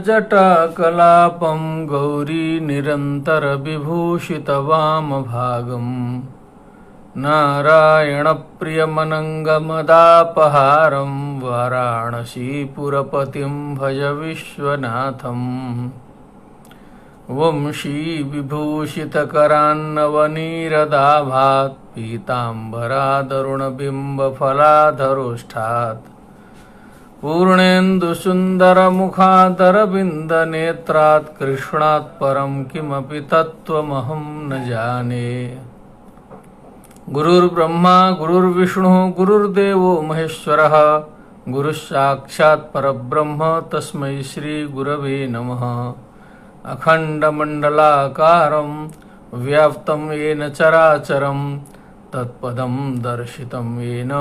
जटाकलापं गौरी निरन्तरविभूषितवामभागम् नारायणप्रियमनङ्गमदापहारं वाराणसीपुरपतिं भज विश्वनाथम् वंशीविभूषितकरान्नवनीरदाभात् पीताम्बरादरुणबिम्बफलाधरोष्ठात् पूर्णेन्दुसुन्दरमुखादरविन्दनेत्रात् कृष्णात् परं किमपि तत्त्वमहं न जाने। गुरुर्ब्रह्मा गुरुर्विष्णुः गुरुर्देवो महेश्वरः गुरुस्साक्षात् परब्रह्म तस्मै श्रीगुरवे नमः। अखण्डमण्डलाकारं व्याप्तं येन चराचरं तत्पदं दर्शितं येन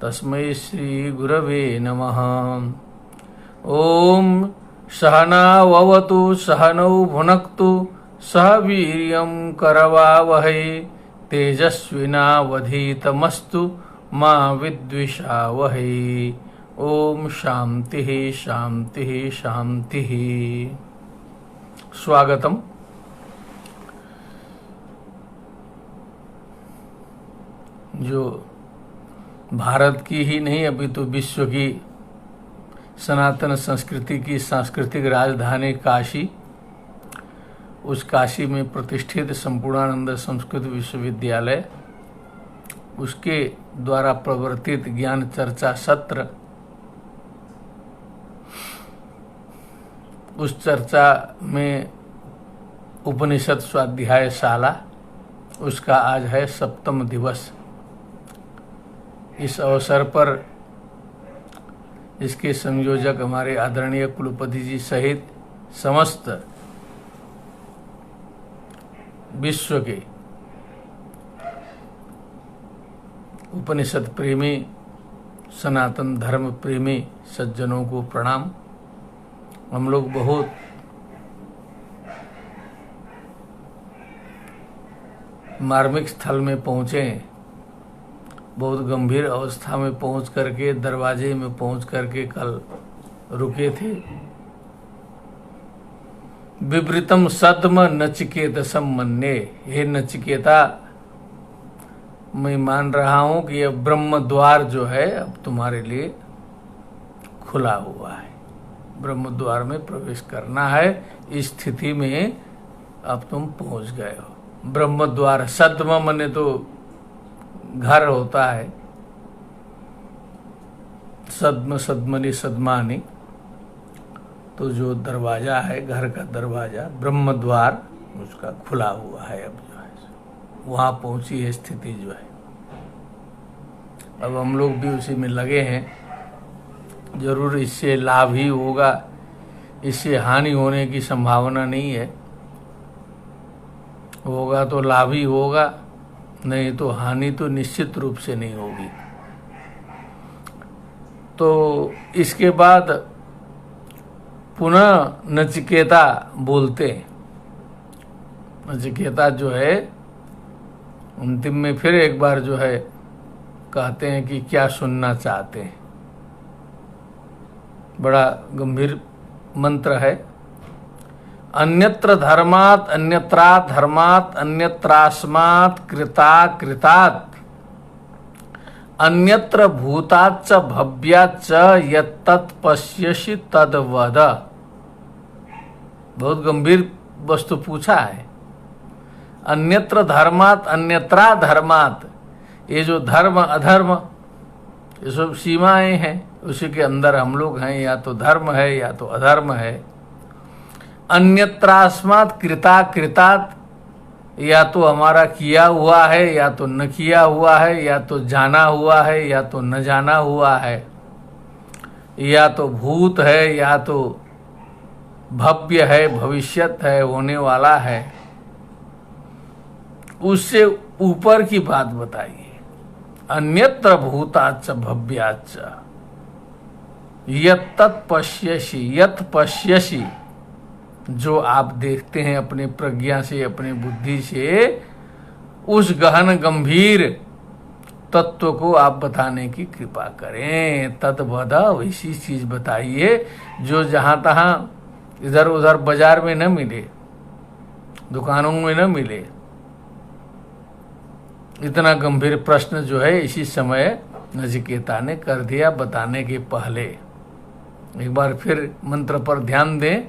तस्मै श्रीगुरवे नमः। ॐ सहनाववतु सहनौ भुनक्तु सह वीर्यं करवावहै तेजस्विनावधीतमस्तु मा विद्विषावहै। ओम शांति शांति शांति। स्वागतम। जो भारत की ही नहीं अभी तो विश्व की सनातन संस्कृति की सांस्कृतिक राजधानी काशी, उस काशी में प्रतिष्ठित संपूर्णानंद संस्कृत विश्वविद्यालय, उसके द्वारा प्रवर्तित ज्ञान चर्चा सत्र, उस चर्चा में उपनिषद स्वाध्याय शाला, उसका आज है 7वां दिवस। इस अवसर पर इसके संयोजक हमारे आदरणीय कुलपति जी सहित समस्त विश्व के उपनिषद प्रेमी, सनातन धर्म प्रेमी सज्जनों को प्रणाम। हम लोग बहुत मार्मिक स्थल में पहुंचे, बहुत गंभीर अवस्था में पहुंच करके, दरवाजे में पहुंच करके कल रुके थे। विवृतम सद्म नचिकेतसम मन्ये, हे नचिकेता, मैं मान रहा हूं कि यह ब्रह्म द्वार जो है अब तुम्हारे लिए खुला हुआ है, ब्रह्म द्वार में प्रवेश करना है। इस स्थिति में अब तुम पहुंच गए हो। ब्रह्म द्वार, सद्म मने तो घर होता है, सद्म सद्मनि सद्मानी, तो जो दरवाजा है, घर का दरवाजा, ब्रह्म द्वार, उसका खुला हुआ है। अब जो है वहां पहुंची है स्थिति जो है। अब हम लोग भी उसी में लगे हैं। जरूर इससे लाभ ही होगा, इससे हानि होने की संभावना नहीं है। होगा तो लाभ ही होगा, नहीं तो हानि तो निश्चित रूप से नहीं होगी। तो इसके बाद पुनः नचिकेता बोलते हैं। नचिकेता जो है अंतिम में फिर एक बार जो है कहते हैं कि क्या सुनना चाहते हैं। बड़ा गंभीर मंत्र है। अन्यत्र धर्मात् अन्यत्रा धर्मात् अन्यत्रास्मात् कृता कृतात् अन्यत्र भूताच्च भव्याच्च यत्तत् पश्यसि तद्वद। बहुत गंभीर वस्तु पूछा है। अन्यत्र धर्मात् अन्यत्रा धर्मात्, ये जो धर्म अधर्म ये सब सीमाएं हैं, उसी के अंदर हम लोग हैं। या तो धर्म है या तो अधर्म है। अन्यत्रास्मात् कृता कृतात्, या तो हमारा किया हुआ है या तो न किया हुआ है, या तो जाना हुआ है या तो न जाना हुआ है, या तो भूत है या तो भव्य है, भविष्यत है, होने वाला है। उससे ऊपर की बात बताइए। अन्यत्र भूताच्च भव्याच्च यत्तत् पश्यसि, यत् पश्यसि, जो आप देखते हैं अपने प्रज्ञा से, अपने बुद्धि से, उस गहन गंभीर तत्व को आप बताने की कृपा करें। तद्वद, वैसी चीज बताइए जो जहां तहां इधर उधर बाजार में न मिले, दुकानों में न मिले। इतना गंभीर प्रश्न जो है इसी समय नचिकेता ने कर दिया बताने के पहले। एक बार फिर मंत्र पर ध्यान दें।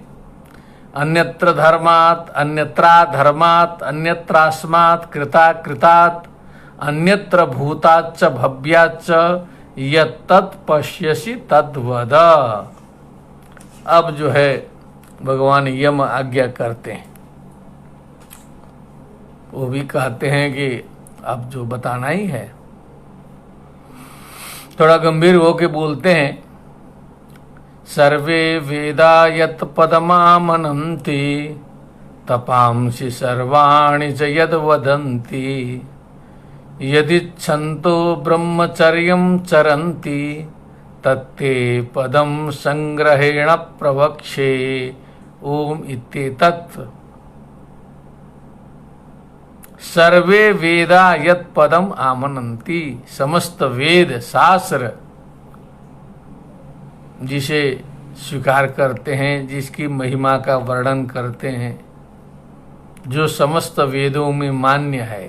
अन्यत्र धर्मात् अन्यत्रा धर्मात् अन्यत्रास्मात् कृता कृतात् अन्यत्र भूताच्च भव्याच्च यत्तत् पश्यसि तद्वद। अब जो है भगवान यम आज्ञा करते हैं, वो भी कहते हैं कि अब जो बताना ही है। थोड़ा गंभीर होके बोलते हैं, सर्वे वेदा यत् पदमामनन्ति तपांसि सर्वाणि च यद् वदन्ति यदिच्छन्तो ब्रह्मचर्यं चरन्ति तत्ते पदं संग्रहेण प्रवक्ष्ये ओम इत्येतत्। सर्वे वेदा यत् पदम आमनन्ति, समस्त वेद शास्त्र जिसे स्वीकार करते हैं, जिसकी महिमा का वर्णन करते हैं, जो समस्त वेदों में मान्य है।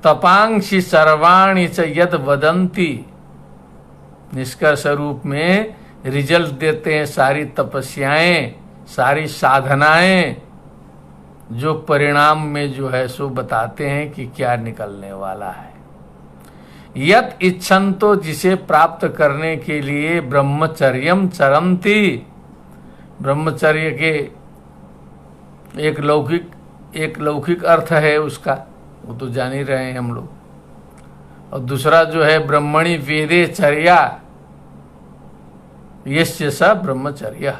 तपांसि सर्वाणि च यद वदन्ति, निष्कर्ष रूप में रिजल्ट देते हैं सारी तपस्याएं, सारी साधनाएं, जो परिणाम में जो है सो बताते हैं कि क्या निकलने वाला है। यत इच्छन्तो, जिसे प्राप्त करने के लिए ब्रह्मचर्यम चरन्ति, ब्रह्मचर्य के एक लौकिक अर्थ है उसका, वो तो जान ही रहे हैं हम लोग, और दूसरा जो है ब्रह्मणि वेदे चर्या यस्य स ब्रह्मचर्य।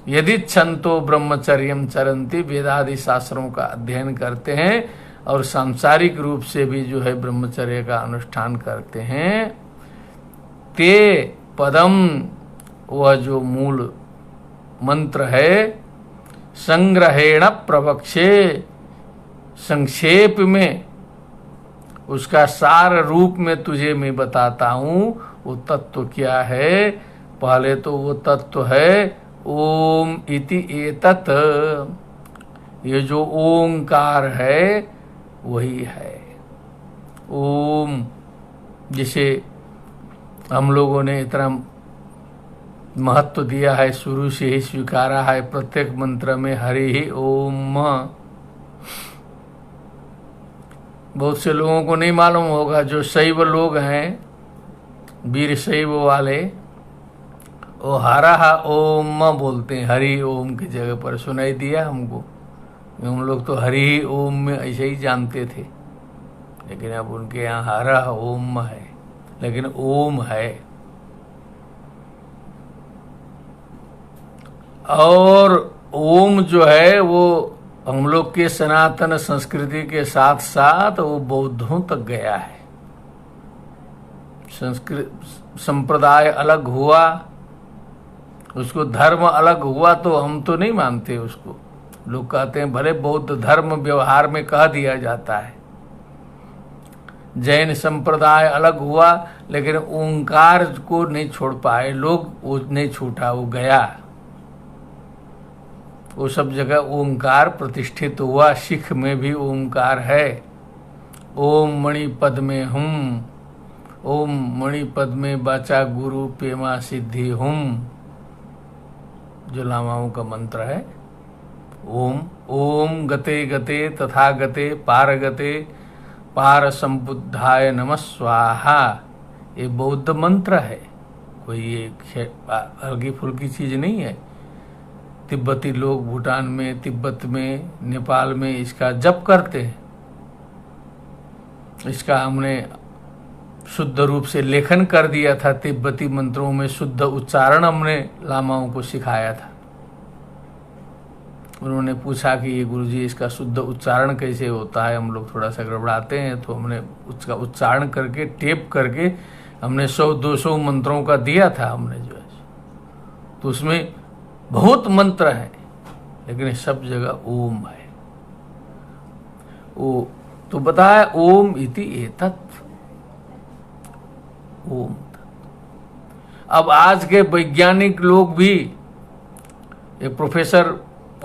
यदि छंतो ब्रह्मचर्यम चरन्ति, वेदादि शास्त्रों का अध्ययन करते हैं और सांसारिक रूप से भी जो है ब्रह्मचर्य का अनुष्ठान करते हैं, ते पदम, वह जो मूल मंत्र है, संग्रहेण प्रवक्षे, संक्षेप में उसका सार रूप में तुझे मैं बताता हूं। वो तत्व क्या है? पहले तो वो तत्व है ओम इति एतत्, ये जो ओंकार है वही है ओम, जिसे हम लोगों ने इतना महत्व दिया है, शुरू से ही स्वीकारा है। प्रत्येक मंत्र में हरि ही ओम। बहुत से लोगों को नहीं मालूम होगा, जो शैव लोग हैं, वीर शैव वाले, वो हरा ओम बोलते हैं, हरि ओम की जगह पर। सुनाई दिया हमको, हम लोग तो हरि ओम में ऐसे ही जानते थे, लेकिन अब उनके यहाँ हरा ओम है, लेकिन ओम है। और ओम जो है वो हम लोग के सनातन संस्कृति के साथ साथ वो बौद्धों तक गया है। संप्रदाय अलग हुआ, उसको धर्म अलग हुआ, तो हम तो नहीं मानते उसको। लोग कहते हैं भले बौद्ध धर्म व्यवहार में कह दिया जाता है, जैन संप्रदाय अलग हुआ, लेकिन ओंकार को नहीं छोड़ पाए लोग, वो नहीं छूटा, वो गया। वो सब जगह ओंकार प्रतिष्ठित हुआ। सिख में भी ओंकार है, ओम मणि पद में हम, ओम मणि पद में बाचा गुरु पेमा सिद्धि हम, जो लामाओं का मंत्र है। ओम ओम गते गते तथा गते पार गते पार संबुद्धाय नमः स्वाहा, ये बौद्ध मंत्र है, कोई ये हल्की फुल्की चीज नहीं है। तिब्बती लोग भूटान में, तिब्बत में, नेपाल में इसका जप करते हैं। इसका हमने शुद्ध रूप से लेखन कर दिया था, तिब्बती मंत्रों में शुद्ध उच्चारण हमने लामाओं को सिखाया था। उन्होंने पूछा कि ये गुरुजी इसका शुद्ध उच्चारण कैसे होता है, हम लोग थोड़ा सा गड़बड़ाते हैं, तो हमने उसका उच्चारण करके टेप करके हमने 100-200 मंत्रों का दिया था हमने जो है। तो उसमें बहुत मंत्र हैं, लेकिन सब जगह ओम है। ओ तो बताया ओम इति एतत्, ओम। अब आज के वैज्ञानिक लोग भी एक प्रोफेसर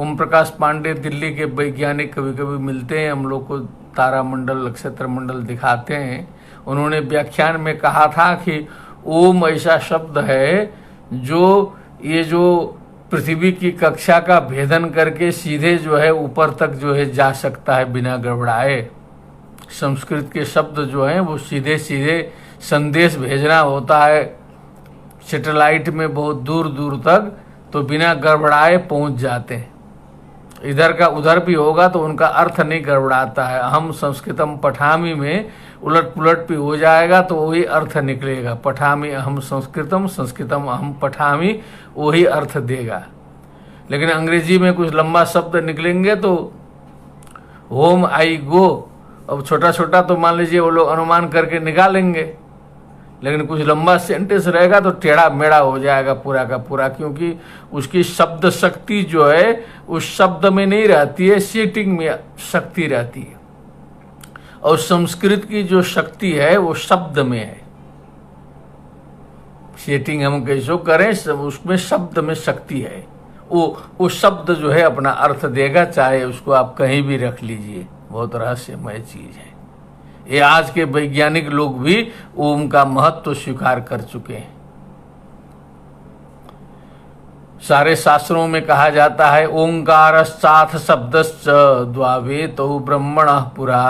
ओम प्रकाश पांडे दिल्ली के वैज्ञानिक कभी कभी मिलते हैं, हम लोग को तारामंडल नक्षत्र मंडल दिखाते हैं। उन्होंने व्याख्यान में कहा था कि ओम ऐसा शब्द है जो ये जो पृथ्वी की कक्षा का भेदन करके सीधे जो है ऊपर तक जो है जा सकता है बिना गड़बड़ाए। संस्कृत के शब्द जो हैं वो सीधे सीधे संदेश भेजना होता है सैटेलाइट में बहुत दूर दूर तक, तो बिना गड़बड़ाए पहुंच जाते हैं। इधर का उधर भी होगा तो उनका अर्थ नहीं गड़बड़ाता है। हम संस्कृतम पठामी में उलट पुलट भी हो जाएगा तो वही अर्थ निकलेगा। पठामी अहम संस्कृतम, संस्कृतम अहम पठामी, वही अर्थ देगा। लेकिन अंग्रेजी में कुछ लंबा शब्द निकलेंगे तो होम आई गो, अब छोटा छोटा तो मान लीजिए वो लोग अनुमान करके निकालेंगे, लेकिन कुछ लंबा सेंटेंस रहेगा तो टेढ़ा मेढ़ा हो जाएगा पूरा का पूरा, क्योंकि उसकी शब्द शक्ति जो है उस शब्द में नहीं रहती है, सेटिंग में शक्ति रहती है। और संस्कृत की जो शक्ति है वो शब्द में है। सेटिंग हम कैसो करें, उसमें शब्द में शक्ति है। वो शब्द जो है अपना अर्थ देगा, चाहे उसको आप कहीं भी रख लीजिए। बहुत रहस्यमय चीज है ये। आज के वैज्ञानिक लोग भी ओम का महत्व स्वीकार कर चुके हैं। सारे शास्त्रों में कहा जाता है ओंकारश्चाथ शब्दश्च द्वावेतौ ब्रह्मणः पुरा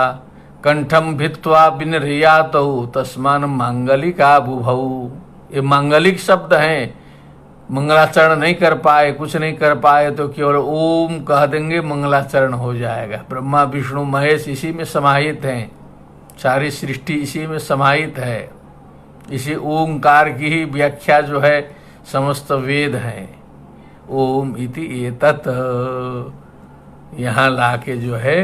कंठम भित्वा विनिर्यातौ तस्मान मांगलिका बुभौ। ये मांगलिक शब्द हैं। मंगलाचरण नहीं कर पाए, कुछ नहीं कर पाए तो केवल ओम कह देंगे, मंगलाचरण हो जाएगा। ब्रह्मा विष्णु महेश इसी में समाहित हैं, सारी सृष्टि इसी में समाहित है। इसी ओंकार की ही व्याख्या जो है समस्त वेद हैं। ओम इति एतत् यहाँ लाके जो है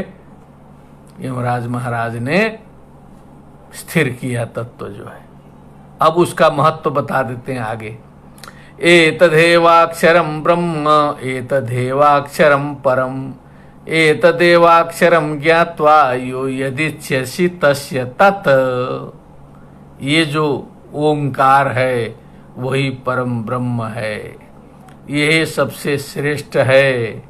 यमराज महाराज ने स्थिर किया तत्व जो है। अब उसका महत्व बता देते हैं आगे। एतदेवाक्षरम ब्रह्म एतदेवाक्षरम परम एतदेवाक्षरम ज्ञात्वा यो यदिच्छसि तस्य तत्। ये जो ओंकार है वही परम ब्रह्म है, यह सबसे श्रेष्ठ है।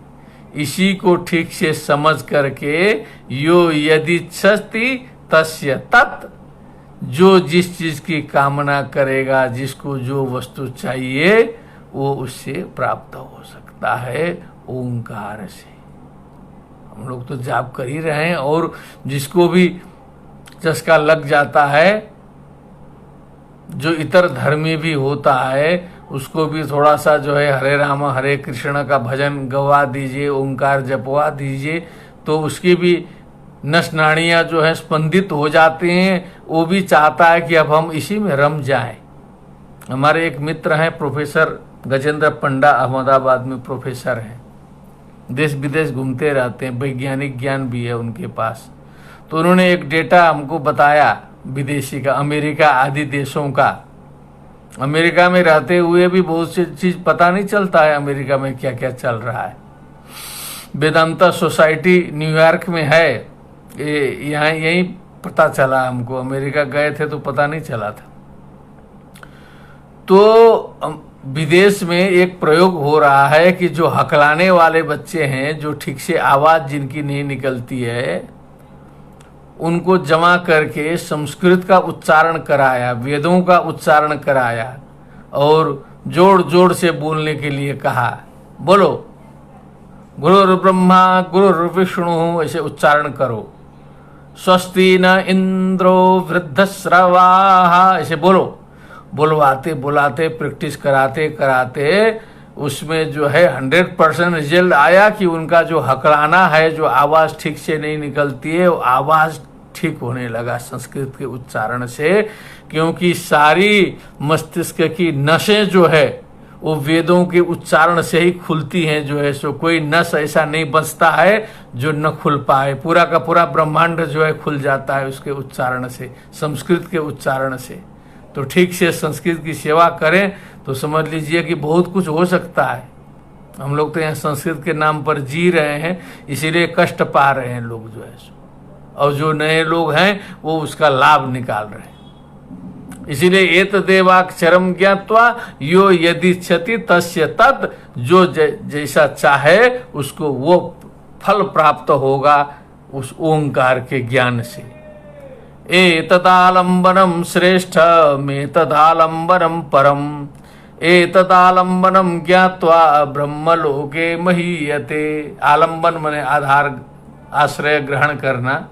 इसी को ठीक से समझ करके यो यदिच्छति तस्य तत्, जो जिस चीज की कामना करेगा, जिसको जो वस्तु चाहिए वो उससे प्राप्त हो सकता है ओंकार से। हम लोग तो जाप कर ही रहे हैं, और जिसको भी चस्का लग जाता है, जो इतर धर्मी भी होता है, उसको भी थोड़ा सा जो है हरे राम हरे कृष्ण का भजन गवा दीजिए, ओंकार जपवा दीजिए, तो उसकी भी नस नाड़ियाँ जो है स्पंदित हो जाती हैं। वो भी चाहता है कि अब हम इसी में रम जाएं। हमारे एक मित्र हैं प्रोफेसर गजेंद्र पंडा, अहमदाबाद में प्रोफेसर हैं, देश विदेश घूमते रहते हैं, वैज्ञानिक ज्ञान भी है उनके पास। तो उन्होंने एक डेटा हमको बताया विदेशी का, अमेरिका आदि देशों का। अमेरिका में रहते हुए भी बहुत सी चीज पता नहीं चलता है अमेरिका में क्या क्या चल रहा है। वेदांता सोसाइटी न्यूयॉर्क में है, यहाँ यही पता चला हमको। अमेरिका गए थे तो पता नहीं चला था। तो विदेश में एक प्रयोग हो रहा है कि जो हकलाने वाले बच्चे हैं, जो ठीक से आवाज जिनकी नहीं निकलती है, उनको जमा करके संस्कृत का उच्चारण कराया, वेदों का उच्चारण कराया, और जोड़ जोड़ से बोलने के लिए कहा। बोलो गुरुर्ब्रह्मा गुरुर्विष्णु, ऐसे उच्चारण करो। स्वस्ति न इंद्रो वृद्धश्रवाः, ऐसे बोलो। बुलवाते बुलाते प्रैक्टिस कराते कराते उसमें जो है 100% रिजल्ट आया कि उनका जो हकलाना है, जो आवाज ठीक से नहीं निकलती है, वो आवाज ठीक होने लगा संस्कृत के उच्चारण से। क्योंकि सारी मस्तिष्क की नसें जो है वो वेदों के उच्चारण से ही खुलती हैं जो है। सो कोई नस ऐसा नहीं बचता है जो न खुल पाए। पूरा का पूरा ब्रह्मांड जो है खुल जाता है उसके उच्चारण से, संस्कृत के उच्चारण से। तो ठीक से संस्कृत की सेवा करें तो समझ लीजिए कि बहुत कुछ हो सकता है। हम लोग तो यहाँ संस्कृत के नाम पर जी रहे हैं, इसीलिए कष्ट पा रहे हैं लोग जो है। और जो नए लोग हैं वो उसका लाभ निकाल रहे हैं। इसीलिए एतदेवाक्षरम ज्ञात्वा यो यदिच्छति तस्य तत्, जो जैसा चाहे उसको वो फल प्राप्त होगा उस ओंकार के ज्ञान से। एतदालंबनम श्रेष्ठमेतदालंबनम परम, एतदालंबनम ज्ञात्वा ब्रह्मलोके महीयते। आलंबन माने आधार, आश्रय ग्रहण करना।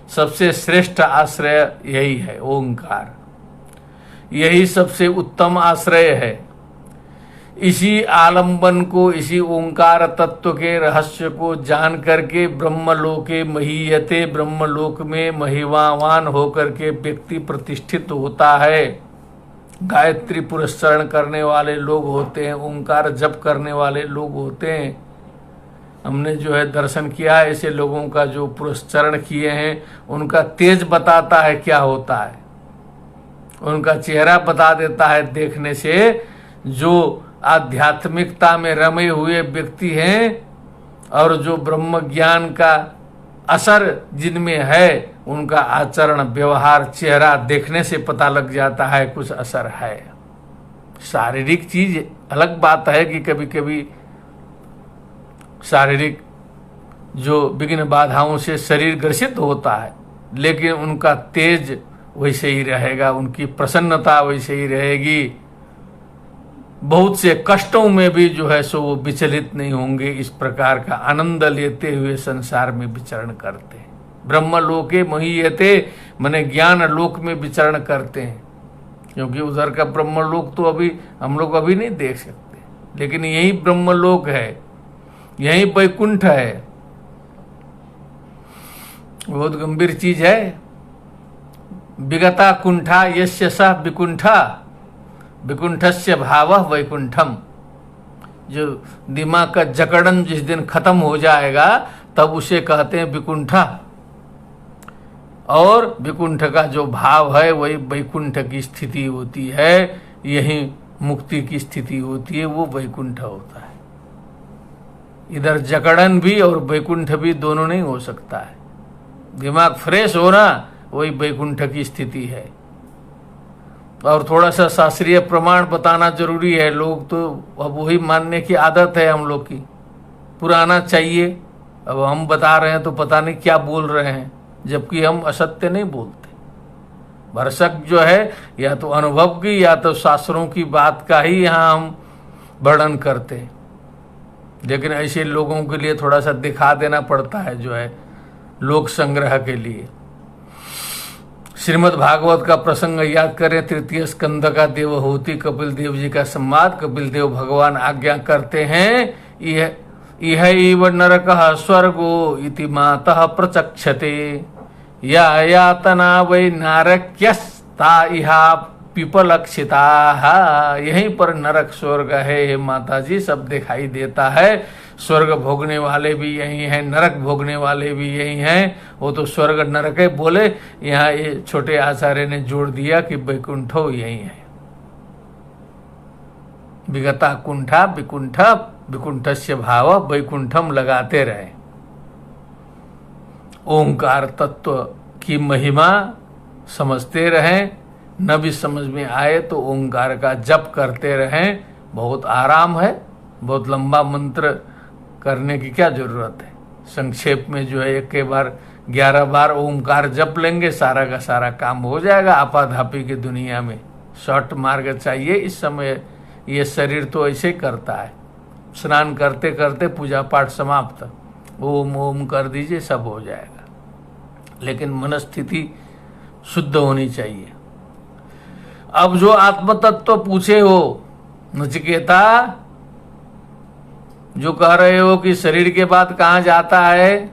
सबसे श्रेष्ठ आश्रय यही है ओंकार, यही सबसे उत्तम आश्रय है। इसी आलंबन को, इसी ओंकार तत्व के रहस्य को जान करके ब्रह्मलोके महीयते, ब्रह्मलोक में महिमावान होकर के व्यक्ति प्रतिष्ठित होता है। गायत्री पुरस्चरण करने वाले लोग होते हैं, ओंकार जप करने वाले लोग होते हैं। हमने जो है दर्शन किया है ऐसे लोगों का, जो पुरस्चरण किए हैं, उनका तेज बताता है क्या होता है, उनका चेहरा बता देता है देखने से। जो आध्यात्मिकता में रमे हुए व्यक्ति हैं और जो ब्रह्म ज्ञान का असर जिनमें है, उनका आचरण, व्यवहार, चेहरा देखने से पता लग जाता है कुछ असर है। शारीरिक चीज अलग बात है कि कभी कभी शारीरिक जो विघ्न बाधाओं से शरीर ग्रसित होता है, लेकिन उनका तेज वैसे ही रहेगा, उनकी प्रसन्नता वैसे ही रहेगी। बहुत से कष्टों में भी जो है सो वो विचलित नहीं होंगे। इस प्रकार का आनंद लेते हुए संसार में विचरण करते हैं। ब्रह्मलोके महीयते माने ज्ञान लोक में विचरण करते हैं, क्योंकि उधर का ब्रह्मलोक तो अभी हम लोग अभी नहीं देख सकते, लेकिन यही ब्रह्मलोक है, यही वैकुंठ है। बहुत गंभीर चीज है। विगता कुंठा यस्य सः विकुंठा, विकुंठस्य भावः वैकुंठम। जो दिमाग का जकड़न जिस दिन खत्म हो जाएगा तब उसे कहते हैं विकुंठा, और विकुंठ का जो भाव है वही वैकुंठ की स्थिति होती है, यही मुक्ति की स्थिति होती है, वो वैकुंठ होता है। इधर जकड़न भी और वैकुंठ भी दोनों नहीं हो सकता है। दिमाग फ्रेश होना वही वैकुंठ की स्थिति है। और थोड़ा सा शास्त्रीय प्रमाण बताना जरूरी है। लोग तो अब वही मानने की आदत है हम लोग की, पुराना चाहिए। अब हम बता रहे हैं तो पता नहीं क्या बोल रहे हैं, जबकि हम असत्य नहीं बोलते। भरसक जो है या तो अनुभव की या तो शास्त्रों की बात का ही यहाँ हम वर्णन करते हैं, लेकिन ऐसे लोगों के लिए थोड़ा सा दिखा देना पड़ता है, जो है लोक संग्रह के लिए। श्रीमद् भागवत का प्रसंग याद करें, तृतीय स्कंद का देवहूति कपिल देव जी का संवाद। कपिल देव भगवान आज्ञा करते हैं, इह इव नरकः स्वर्गो इति मातः प्रचक्षते, या यातना वै नारक्यस्ता इहा पिपलक्षिताः। यहीं पर नरक स्वर्ग है, हे माता जी, सब दिखाई देता है। स्वर्ग भोगने वाले भी यही हैं, नरक भोगने वाले भी यही हैं। वो तो स्वर्ग नरक है बोले, यहाँ ये छोटे आचार्य ने जोड़ दिया कि वैकुंठो यही है। विगता कुंठा विकुंठ, विकुंठस्य भाव वैकुंठम लगाते रहे। ओंकार तत्व की महिमा समझते रहें, न भी समझ में आए तो ओंकार का जप करते रहें। बहुत आराम है, बहुत लंबा मंत्र करने की क्या जरूरत है। संक्षेप में जो है एक के बार 11 बार ओंकार जप लेंगे, सारा का सारा काम हो जाएगा। आपाधापी की दुनिया में शॉर्ट मार्ग चाहिए। इस समय ये शरीर तो ऐसे करता है, स्नान करते करते पूजा पाठ समाप्त, ओम ओम कर दीजिए, सब हो जाएगा। लेकिन मनस्थिति शुद्ध होनी चाहिए। अब जो आत्मतत्व पूछे हो नचिकेता, जो कह रहे हो कि शरीर के बाद कहाँ जाता है,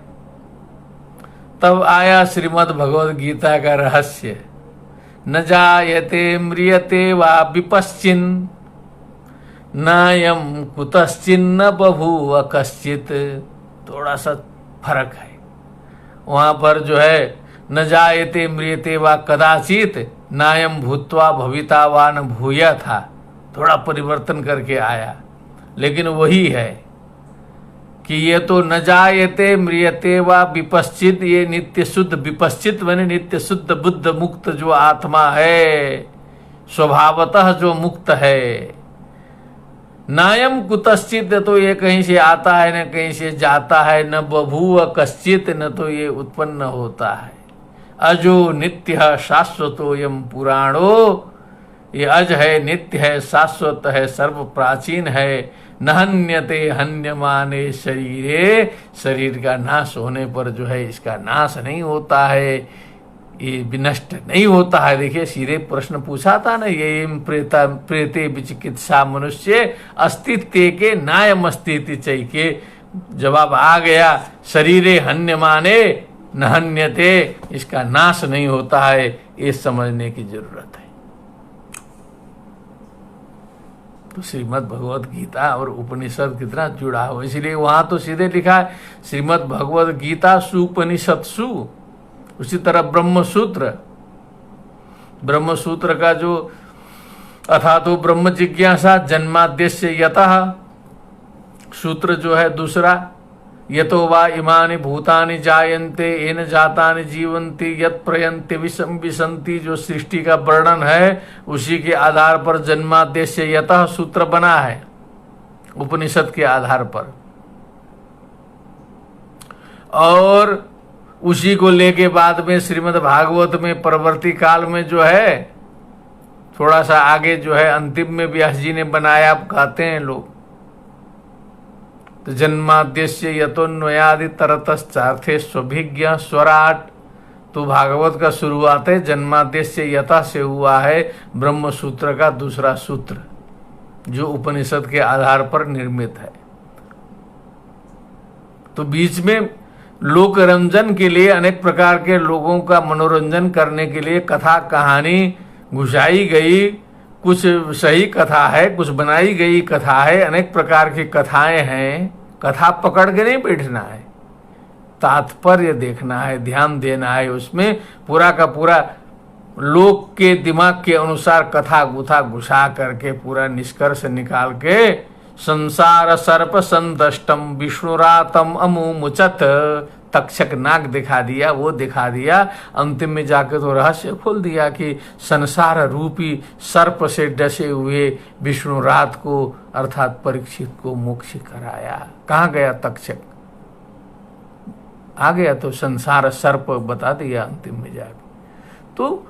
तब आया श्रीमद् भगवद गीता का रहस्य। न जायते म्रियते वा विपश्चिन्, नायम कुतश्चिन्न बभूव कश्चित। थोड़ा सा फर्क है वहां पर, जो है न जायते म्रियते वा कदाचित, नायम भूत्वा भविता वा न भूया था, थोड़ा परिवर्तन करके आया, लेकिन वही है कि ये तो न जायते म्रियते वा विपश्चित, ये नित्य शुद्ध, विपश्चित माने नित्य शुद्ध बुद्ध मुक्त जो आत्मा है, स्वभावतः जो मुक्त है। नायम कुतश्चित, तो ये कहीं से आता है न कहीं से जाता है, न बभूव कश्चित, न तो ये उत्पन्न होता है। अजो नित्य शाश्वतो यम पुराणो, ये अज है, नित्य है, शाश्वत है, सर्व प्राचीन है। न हन्यते हन्यमाने शरीरे, शरीर का नाश होने पर जो है इसका नाश नहीं होता है, ये विनष्ट नहीं होता है। देखिए सीधे प्रश्न पूछा था ना, ये प्रेते विचिकित्सा मनुष्य अस्तित्व के नायम अस्तित्व चैके, जवाब आ गया। शरीरे हन्यमाने न हन्यते, इसका नाश नहीं होता है, ये समझने की जरूरत है। तो श्रीमद् भगवद गीता और उपनिषद कितना जुड़ा हो, इसलिए वहां तो सीधे लिखा है श्रीमद् भगवद गीता सुपनिषत्सु। उसी तरह ब्रह्मसूत्र, ब्रह्मसूत्र का जो अथा तो ब्रह्म जिज्ञासा जन्माद्यस्य यतः सूत्र जो है दूसरा, यतो वा इमानि भूतानि जायन्ते येन जातानि जीवन्ति यत् प्रयन्ति विसन्ति, जो सृष्टि का वर्णन है उसी के आधार पर जन्माद्यस्य यतः सूत्र बना है उपनिषद के आधार पर। और उसी को लेके बाद में श्रीमद् भागवत में परवर्ती काल में जो है थोड़ा सा आगे जो है अंतिम में व्यास जी ने बनाया, आप कहते हैं लोग, तो जन्माद्यस्य यतोन्वयादि तरतश्चार्थे स्वभिज्ञ स्वराट, तो भागवत का शुरुआत है जन्माद्यस्य यथा से हुआ है, ब्रह्म सूत्र का दूसरा सूत्र जो उपनिषद के आधार पर निर्मित है। तो बीच में लोक रंजन के लिए अनेक प्रकार के लोगों का मनोरंजन करने के लिए कथा कहानी घुसाई गई, कुछ सही कथा है, कुछ बनाई गई कथा है, अनेक प्रकार की कथाएं हैं। कथा पकड़ के नहीं बैठना है, तात्पर्य देखना है, ध्यान देना है उसमें। पूरा का पूरा लोक के दिमाग के अनुसार कथा गुथा घुसा करके पूरा निष्कर्ष निकाल के संसार सर्प संदष्टम विष्णुरातम अमुमुचत, तक्षक नाग दिखा दिया, वो दिखा दिया, अंतिम में जाके तो रहस्य खोल दिया कि संसार रूपी सर्प से डसे हुए विष्णु रात को अर्थात परीक्षित को मोक्ष कराया। कहाँ गया तक्षक? आ गया तो संसार सर्प बता दिया अंतिम में जाके। तो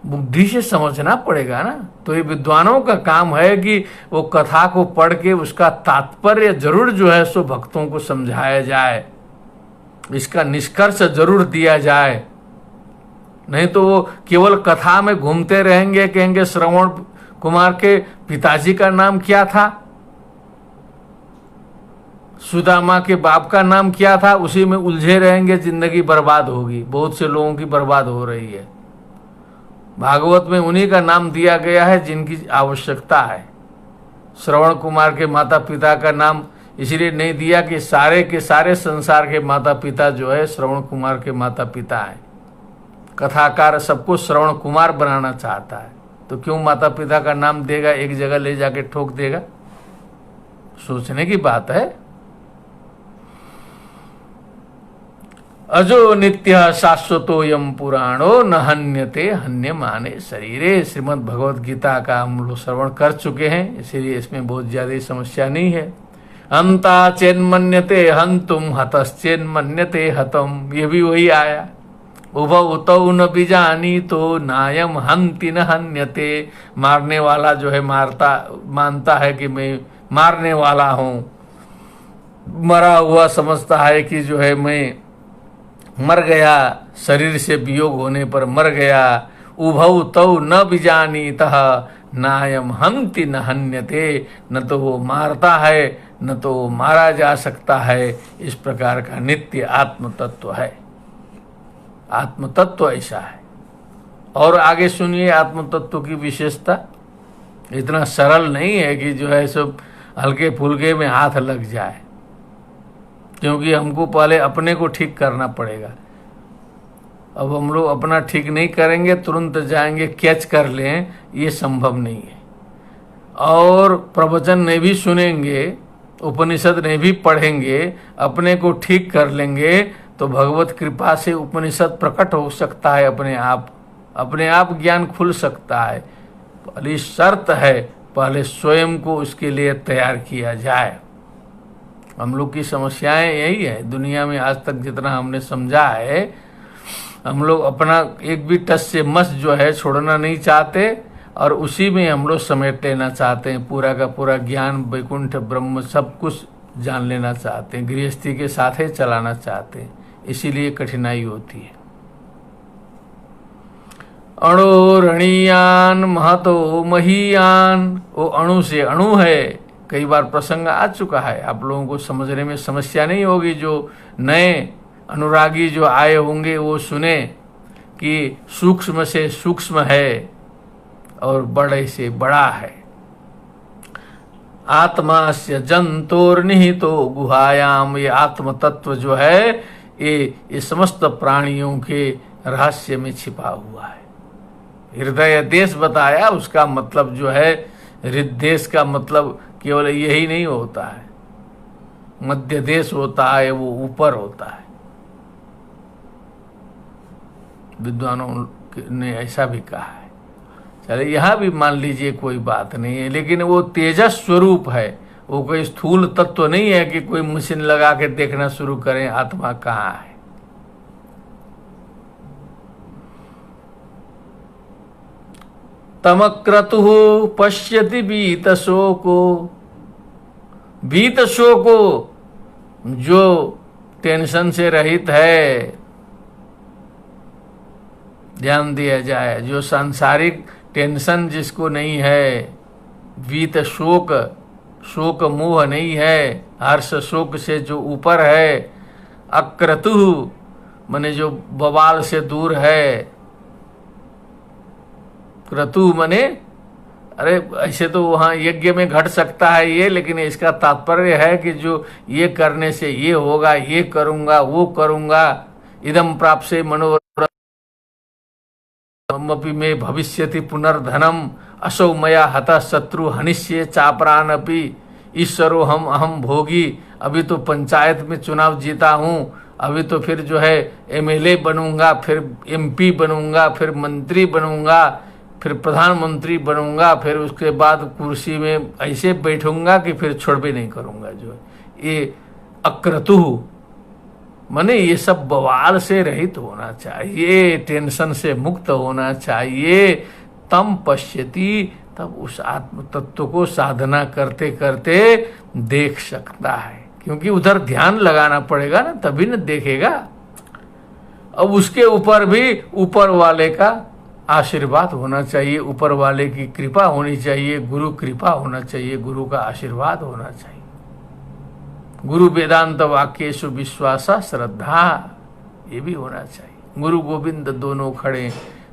बुद्धि से समझना पड़ेगा ना। तो ये विद्वानों का काम है कि वो कथा को पढ़ के उसका तात्पर्य जरूर जो है सो भक्तों को समझाया जाए, इसका निष्कर्ष जरूर दिया जाए। नहीं तो वो केवल कथा में घूमते रहेंगे, कहेंगे श्रवण कुमार के पिताजी का नाम क्या था, सुदामा के बाप का नाम क्या था, उसी में उलझे रहेंगे, जिंदगी बर्बाद होगी। बहुत से लोगों की बर्बाद हो रही है। भागवत में उन्हीं का नाम दिया गया है जिनकी आवश्यकता है। श्रवण कुमार के माता पिता का नाम इसलिए नहीं दिया कि सारे के सारे संसार के माता पिता जो है श्रवण कुमार के माता पिता हैं। कथाकार सबको श्रवण कुमार बनाना चाहता है, तो क्यों माता पिता का नाम देगा, एक जगह ले जाके ठोक देगा? सोचने की बात है। अजो नित्य शाश्वतो यम पुराणो न हन्यते हन्यमाने शरीरे। श्रीमद् भगवद गीता का हम लोग श्रवण कर चुके हैं, इसीलिए इसमें बहुत ज्यादा समस्या नहीं है। हंता चेन्मन्यते हंतुम हतश्चेन्मन्यते हतम, ये भी वही आया। उभौ तौ न बीजानी तो नायम हंति न हन्यते। मारने वाला जो है मानता है कि मैं मारने वाला हूं, मरा हुआ समझता है कि जो है मैं मर गया, शरीर से वियोग होने पर मर गया। उभौ तौ न बीजानीतः नायम हंति न हन्यते, न तो वो मारता है न तो वो मारा जा सकता है। इस प्रकार का नित्य आत्म तत्व है। आत्म तत्व ऐसा है। और आगे सुनिए आत्म तत्व की विशेषता। इतना सरल नहीं है कि जो है सब हल्के फुल्के में हाथ लग जाए, क्योंकि हमको पहले अपने को ठीक करना पड़ेगा। अब हम लोग अपना ठीक नहीं करेंगे, तुरंत जाएंगे कैच कर लें, ये संभव नहीं है। और प्रवचन नहीं भी सुनेंगे, उपनिषद नहीं भी पढ़ेंगे, अपने को ठीक कर लेंगे तो भगवत कृपा से उपनिषद प्रकट हो सकता है अपने आप ज्ञान खुल सकता है। पहली शर्त है, पहले स्वयं को उसके लिए तैयार किया जाए। हम लोग की समस्याएं यही है दुनिया में, आज तक जितना हमने समझा है, हम लोग अपना एक भी टस से मस जो है छोड़ना नहीं चाहते और उसी में हम लोग समेट लेना चाहते हैं। पूरा का पूरा ज्ञान, वैकुंठ, ब्रह्म सब कुछ जान लेना चाहते हैं, गृहस्थी के साथ ही चलाना चाहते हैं, इसीलिए कठिनाई होती है। अणु रणीयान महतो महीयान, वो अणु से अणु है। कई बार प्रसंग आ चुका है, आप लोगों को समझने में समस्या नहीं होगी। जो नए अनुरागी जो आए होंगे वो सुने कि सूक्ष्म से सूक्ष्म है और बड़े से बड़ा है। आत्मा से जंतोर्निहितो गुहायाम, ये आत्म तत्व जो है ये समस्त प्राणियों के रहस्य में छिपा हुआ है। हृदय देश बताया, उसका मतलब जो है हृदय का मतलब केवल यही नहीं होता है, मध्य देश होता है, वो ऊपर होता है। विद्वानों ने ऐसा भी कहा है। चले यहाँ भी मान लीजिए कोई बात नहीं है, लेकिन वो तेजस स्वरूप है, वो कोई स्थूल तत्व नहीं है कि कोई मशीन लगा के देखना शुरू करें आत्मा कहाँ है। तमक्रतु पश्यति बीत शोको, बीत शोको जो टेंशन से रहित है, ध्यान दिया जाए, जो सांसारिक टेंशन जिसको नहीं है, बीत शोक, शोक मोह नहीं है, हर्ष शोक से जो ऊपर है, अक्रतु माने जो बवाल से दूर है, क्रतु माने अरे ऐसे तो वहाँ यज्ञ में घट सकता है ये, लेकिन इसका तात्पर्य है कि जो ये करने से ये होगा, ये करूंगा, वो करूंगा, इदम प्राप्त से मनोरथ में भविष्यति पुनर्धनम, असौ मया हता शत्रु हनिष्ये चापरान अपि, ईश्वरो हम अहम भोगी। अभी तो पंचायत में चुनाव जीता हूँ, अभी तो फिर जो है एमएलए बनूंगा, फिर एमपी बनूंगा, फिर मंत्री बनूंगा, फिर प्रधानमंत्री बनूंगा, फिर उसके बाद कुर्सी में ऐसे बैठूंगा कि फिर छोड़ भी नहीं करूंगा। जो है ये अक्रतु माने ये सब बवाल से रहित होना चाहिए, टेंशन से मुक्त होना चाहिए। तम पश्यति, तब उस आत्म तत्व को साधना करते करते देख सकता है, क्योंकि उधर ध्यान लगाना पड़ेगा ना, तभी न देखेगा। अब उसके ऊपर भी ऊपर वाले का आशीर्वाद होना चाहिए, ऊपर वाले की कृपा होनी चाहिए, गुरु कृपा होना चाहिए, गुरु का आशीर्वाद होना चाहिए। गुरु वेदांत वाक्येषु विश्वासा श्रद्धा, ये भी होना चाहिए। गुरु गोविंद दोनों खड़े,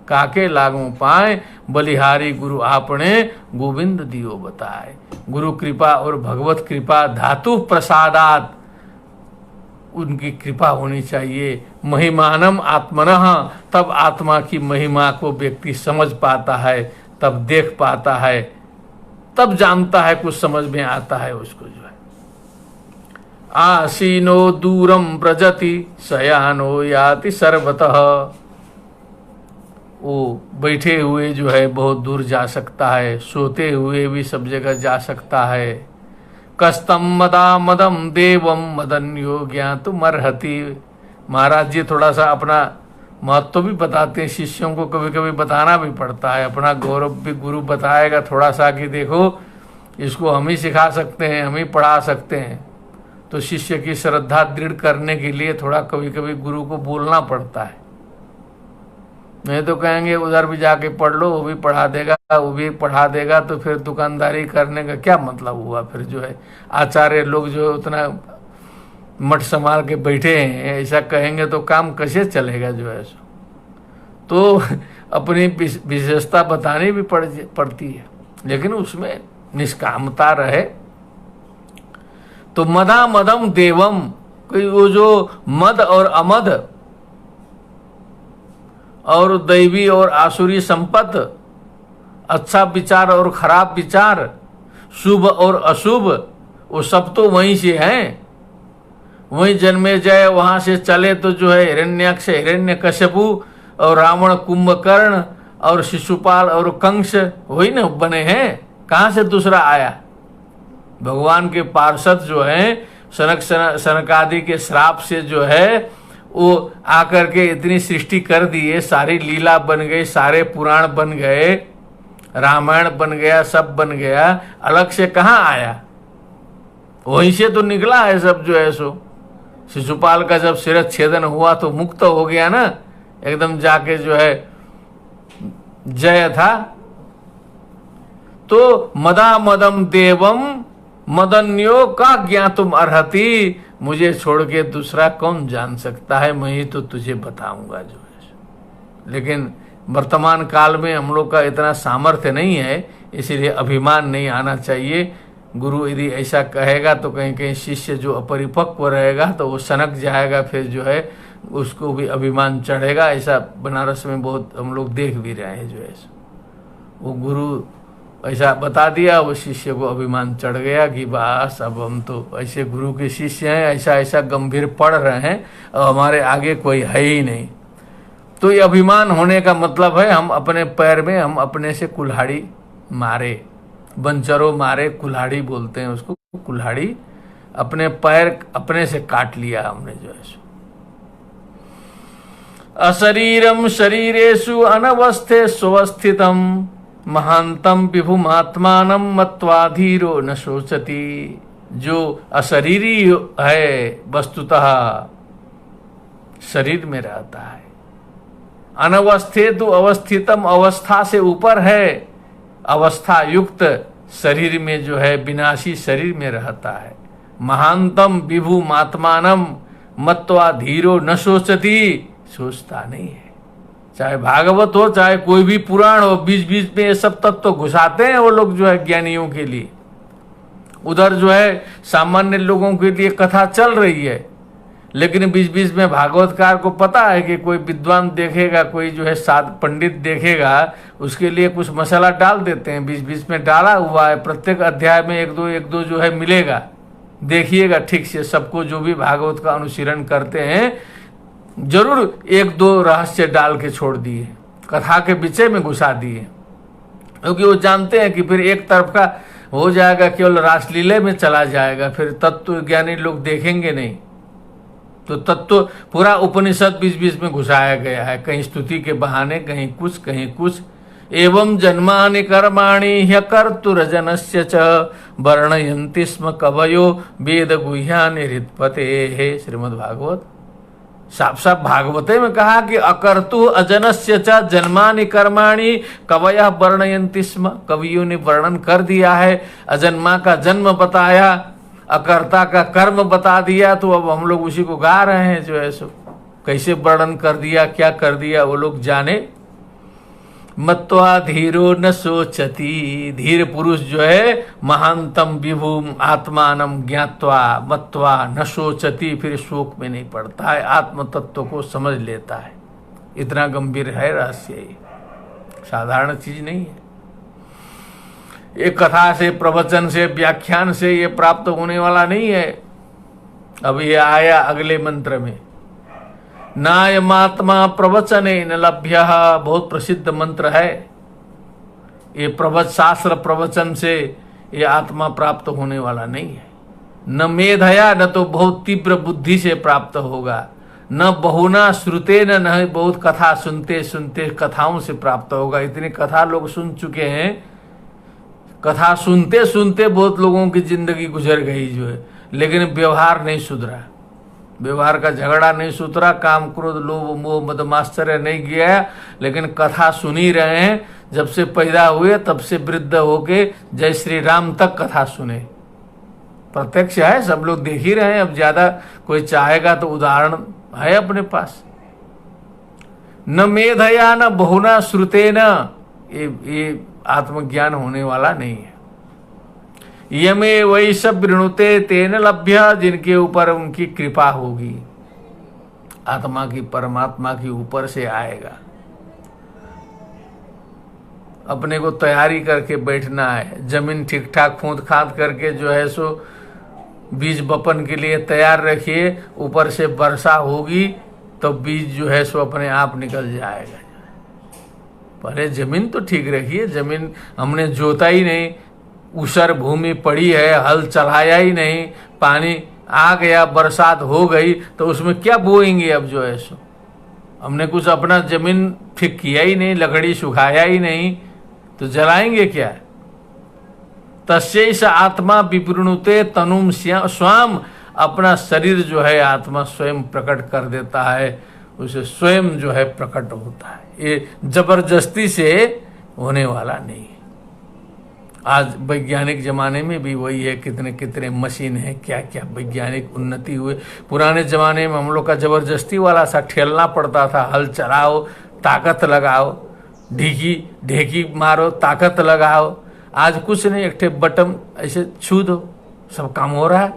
काके लागू पाए, बलिहारी गुरु आपने गोविंद दियो बताए। गुरु कृपा और भगवत कृपा धातु प्रसादात, उनकी कृपा होनी चाहिए। महिमानम आत्मनः, तब आत्मा की महिमा को व्यक्ति समझ पाता है, तब देख पाता है, तब जानता है, कुछ समझ में आता है उसको। जो है आसीनो दूरम व्रजति शयानो याति सर्वतः, वो बैठे हुए जो है बहुत दूर जा सकता है, सोते हुए भी सब जगह जा सकता है। कस्तम मदा मदम देवम मदन्यो ज्ञातुम अर्हति। महाराज जी थोड़ा सा अपना महत्व भी बताते हैं, शिष्यों को कभी कभी बताना भी पड़ता है, अपना गौरव भी गुरु बताएगा थोड़ा सा कि देखो इसको हम ही सिखा सकते हैं, हम ही पढ़ा सकते हैं। तो शिष्य की श्रद्धा दृढ़ करने के लिए थोड़ा कभी कभी गुरु को बोलना पड़ता है। नहीं तो कहेंगे उधर भी जाके पढ़ लो, वो भी पढ़ा देगा, वो भी पढ़ा देगा, तो फिर दुकानदारी करने का क्या मतलब हुआ। फिर जो है आचार्य लोग जो उतना मठ संभाल के बैठे हैं, ऐसा कहेंगे तो काम कैसे चलेगा। जो है तो अपनी विशेषता बतानी भी पड़ती है, लेकिन उसमें निष्कामता रहे। तो मदा मदम देवम, वो जो मद और अमद और दैवी और आसुरी संपत्ति, अच्छा विचार और खराब विचार, शुभ और अशुभ, वो सब तो वहीं से हैं। वहीं जन्मे जाए, वहां से चले तो जो है हिरण्याक्ष हिरण्यकशिपु और रावण कुंभकर्ण और शिशुपाल और कंस वही ना बने हैं, कहां से दूसरा आया? भगवान के पार्षद जो हैं सनक आदि के श्राप से जो है वो आकर के इतनी सृष्टि कर दिए, सारी लीला बन गई, सारे पुराण बन गए, रामायण बन गया, सब बन गया, अलग से कहाँ आया? वहीं से तो निकला है सब जो है सो। शिशुपाल का जब शिरच्छेदन हुआ तो मुक्त हो गया ना, एकदम जाके जो है जय था। तो मदा मदम देवम मदन्यो का ज्ञातुम अर्हति, मुझे छोड़ के दूसरा कौन जान सकता है, मैं ही तो तुझे बताऊंगा जो है। लेकिन वर्तमान काल में हम लोग का इतना सामर्थ्य नहीं है, इसीलिए अभिमान नहीं आना चाहिए। गुरु यदि ऐसा कहेगा तो कहीं कहीं शिष्य जो अपरिपक्व रहेगा तो वो सनक जाएगा, फिर जो है उसको भी अभिमान चढ़ेगा। ऐसा बनारस में बहुत हम लोग देख भी रहे हैं जो है। वो गुरु ऐसा बता दिया, वो शिष्य को अभिमान चढ़ गया कि बस अब हम तो ऐसे गुरु के शिष्य हैं, ऐसा ऐसा गंभीर पढ़ रहे हैं और हमारे आगे कोई है ही नहीं। तो ये अभिमान होने का मतलब है हम अपने पैर में हम अपने से कुल्हाड़ी मारे, बंचरो मारे, कुल्हाड़ी बोलते हैं उसको, कुल्हाड़ी अपने पैर अपने से काट लिया हमने जो है। अशरीरम शरीरेषु अनवस्थे स्वस्थितम महांतम विभुमात्मानम मत्वा धीरो न शोचति। जो अशरीरी है वस्तुतः शरीर में रहता है, अनवस्थे तो अवस्थितम अवस्था से ऊपर है, अवस्था युक्त शरीर में जो है विनाशी शरीर में रहता है। महांतम विभुमात्मानम मत्वा धीरो न शोचति, सोचता नहीं है। चाहे भागवत हो चाहे कोई भी पुराण हो, बीच बीच में ये सब तत्व तो घुसाते हैं वो लोग जो है ज्ञानियों के लिए। उधर जो है सामान्य लोगों के लिए कथा चल रही है, लेकिन बीच बीच में भागवतकार को पता है कि कोई विद्वान देखेगा, कोई जो है साध पंडित देखेगा, उसके लिए कुछ मसाला डाल देते हैं। बीच बीच में डाला हुआ है, प्रत्येक अध्याय में एक दो जो है मिलेगा। देखिएगा ठीक से, सबको जो भी भागवत का अनुशीलन करते हैं जरूर एक दो रहस्य डाल के छोड़ दिए, कथा के विषय में घुसा दिए, क्योंकि वो जानते हैं कि फिर एक तरफ का हो जाएगा, केवल रासलीले में चला जाएगा, फिर तत्व ज्ञानी लोग देखेंगे नहीं। तो तत्व पूरा उपनिषद बीच बीच में घुसाया गया है, कहीं स्तुति के बहाने, कहीं कुछ। एवं जन्मानि कर्माणि ह्यकर्तुरजनस्य च वर्णयन्ति स्म कवयो वेद गुह्यानि हृत्पते। श्रीमद् भागवत साफ साफ भागवते में कहा कि अकर्तु अजनस्य च जन्मानि कर्माणि कवयः वर्णयन्ति स्म। कवियों ने वर्णन कर दिया है, अजन्मा का जन्म बताया, अकर्ता का कर्म बता दिया, तो अब हम लोग उसी को गा रहे हैं जो है सो। कैसे वर्णन कर दिया, क्या कर दिया वो लोग जाने। मत्वा धीरो न सोचती, धीर पुरुष जो है महानतम विभुम आत्मानम ज्ञात्वा मत्वा न सोचती, फिर शोक में नहीं पड़ता है, आत्म तत्व को समझ लेता है। इतना गंभीर है रहस्य, ये साधारण चीज नहीं है। ये कथा से, प्रवचन से, व्याख्यान से ये प्राप्त होने वाला नहीं है। अब ये आया अगले मंत्र में, नायमात्मा प्रवचने न लभ्य, बहुत प्रसिद्ध मंत्र है। ये शास्त्र प्रवचन से ये आत्मा प्राप्त होने वाला नहीं है। न मेधया, न तो बहुत तीव्र बुद्धि से प्राप्त होगा, न बहुना श्रुते, न बहुत कथा सुनते सुनते कथाओं से प्राप्त होगा। इतनी कथा लोग सुन चुके हैं, कथा सुनते सुनते बहुत लोगों की जिंदगी गुजर गई जो है, लेकिन व्यवहार नहीं सुधरा, व्यवहार का झगड़ा नहीं सुधरा, काम क्रोध लोभ मोह मद मात्सर्य नहीं गया, लेकिन कथा सुन ही रहे हैं। जब से पैदा हुए तब से वृद्ध होके जय श्री राम तक कथा सुने, प्रत्यक्ष है, सब लोग देख ही रहे हैं। अब ज्यादा कोई चाहेगा तो उदाहरण है अपने पास। न मेधया न बहुना श्रुते न, ये आत्मज्ञान होने वाला नहीं है। यमे वही सब वृणुते तेन लभ्य, जिनके ऊपर उनकी कृपा होगी, आत्मा की परमात्मा की ऊपर से आएगा। अपने को तैयारी करके बैठना है, जमीन ठीक ठाक खोद खाद करके जो है सो बीज बपन के लिए तैयार रखिए, ऊपर से वर्षा होगी तो बीज जो है सो अपने आप निकल जाएगा। पहले जमीन तो ठीक रखिए। जमीन हमने जोता ही नहीं, ऊसर भूमि पड़ी है, हल चलाया ही नहीं, पानी आ गया, बरसात हो गई, तो उसमें क्या बोएंगे अब जो है सो। हमने कुछ अपना जमीन ठीक किया ही नहीं, लकड़ी सुखाया ही नहीं, तो जलाएंगे क्या। तस्यैष आत्मा विवृणुते तनुम स्वाम, अपना शरीर जो है आत्मा स्वयं प्रकट कर देता है, उसे स्वयं जो है प्रकट होता है। ये जबरदस्ती से होने वाला नहीं है। आज वैज्ञानिक जमाने में भी वही है, कितने कितने मशीन है, क्या क्या वैज्ञानिक उन्नति हुए। पुराने जमाने में हम लोग का जबरदस्ती वाला सा ठेलना पड़ता था, हल चलाओ, ताकत लगाओ, ढीकी ढेकी मारो, ताकत लगाओ। आज कुछ नहीं, एक बटन ऐसे छू दो, सब काम हो रहा है।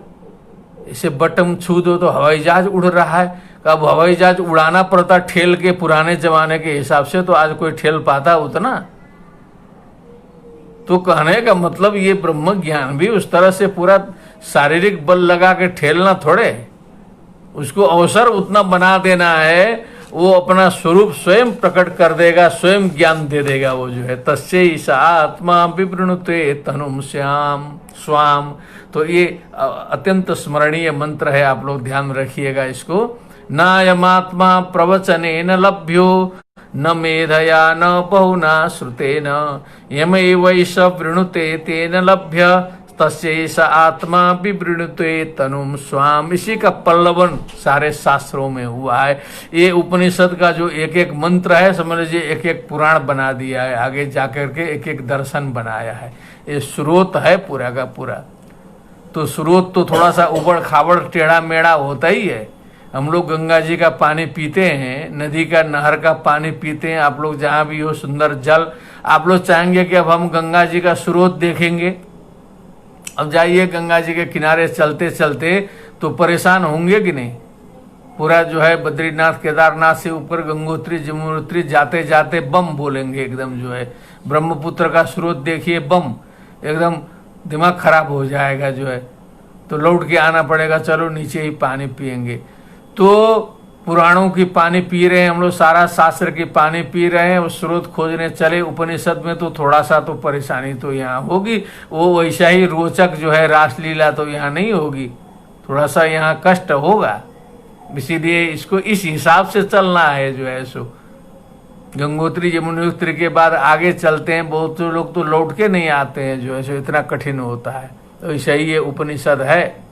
ऐसे बटन छू दो तो हवाई जहाज उड़ रहा है। अब हवाई जहाज उड़ाना पड़ता ठेल के, पुराने जमाने के हिसाब से तो आज कोई ठेल पाता उतना। तो कहने का मतलब ये ब्रह्म ज्ञान भी उस तरह से पूरा शारीरिक बल लगा के ठेलना थोड़े, उसको अवसर उतना बना देना है, वो अपना स्वरूप स्वयं प्रकट कर देगा, स्वयं ज्ञान दे देगा वो जो है। तस्यैष आत्मा विवृणुते तनुम श्याम स्वाम। तो ये अत्यंत स्मरणीय मंत्र है, आप लोग ध्यान रखिएगा इसको। नायमात्मा प्रवचनेन लभ्यो न मेधया न बहुना श्रुतेन यमैवैष वृणुते तेन लभ्य तस्यैष आत्मा विवृणुते तनुम स्वाम। इसी का पल्लवन सारे शास्त्रों में हुआ है। ये उपनिषद का जो एक एक मंत्र है, समझ लीजिए एक एक पुराण बना दिया है, आगे जाकर के एक एक दर्शन बनाया है। ये स्रोत है पूरा का पूरा। तो स्रोत तो थोड़ा सा उबड़ खाबड़ टेढ़ा मेढ़ा होता ही है। हम लोग गंगा जी का पानी पीते हैं, नदी का नहर का पानी पीते हैं। आप लोग जहाँ भी हो सुंदर जल, आप लोग चाहेंगे कि अब हम गंगा जी का स्रोत देखेंगे। अब जाइए गंगा जी के किनारे चलते चलते तो परेशान होंगे कि नहीं। पूरा जो है बद्रीनाथ केदारनाथ से ऊपर गंगोत्री जमुनोत्री जाते जाते बम बोलेंगे एकदम जो है। ब्रह्मपुत्र का स्रोत देखिए, बम एकदम दिमाग खराब हो जाएगा जो है। तो लौट के आना पड़ेगा, चलो नीचे ही पानी पिएंगे। तो पुराणों की पानी पी रहे हैं हम लोग, सारा शास्त्र की पानी पी रहे हैं, उस स्रोत खोजने चले उपनिषद में, तो थोड़ा सा तो परेशानी तो यहाँ होगी। वो वैसा ही रोचक जो है रासलीला तो यहाँ नहीं होगी, थोड़ा सा यहाँ कष्ट होगा। इसीलिए इसको इस हिसाब से चलना है जो है सो। गंगोत्री यमुनोत्री के बाद आगे चलते हैं, बहुत लोग तो लौट के नहीं आते हैं जो है सो, इतना कठिन होता है। तो ऐसा ही ये उपनिषद है।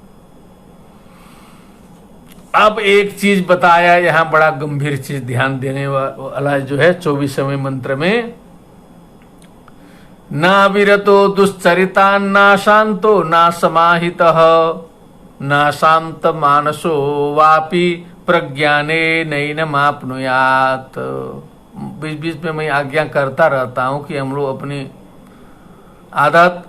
अब एक चीज बताया यहाँ, बड़ा गंभीर चीज ध्यान देने वाला जो है 24वें मंत्र में। ना विरतो दुश्चरिता ना शांतो ना समाहितः ना शांत मानसो वापि प्रज्ञाने नैनमाप्नुयात्। बीच बीच में मैं आज्ञा करता रहता हूँ कि हम लोग अपनी आदत,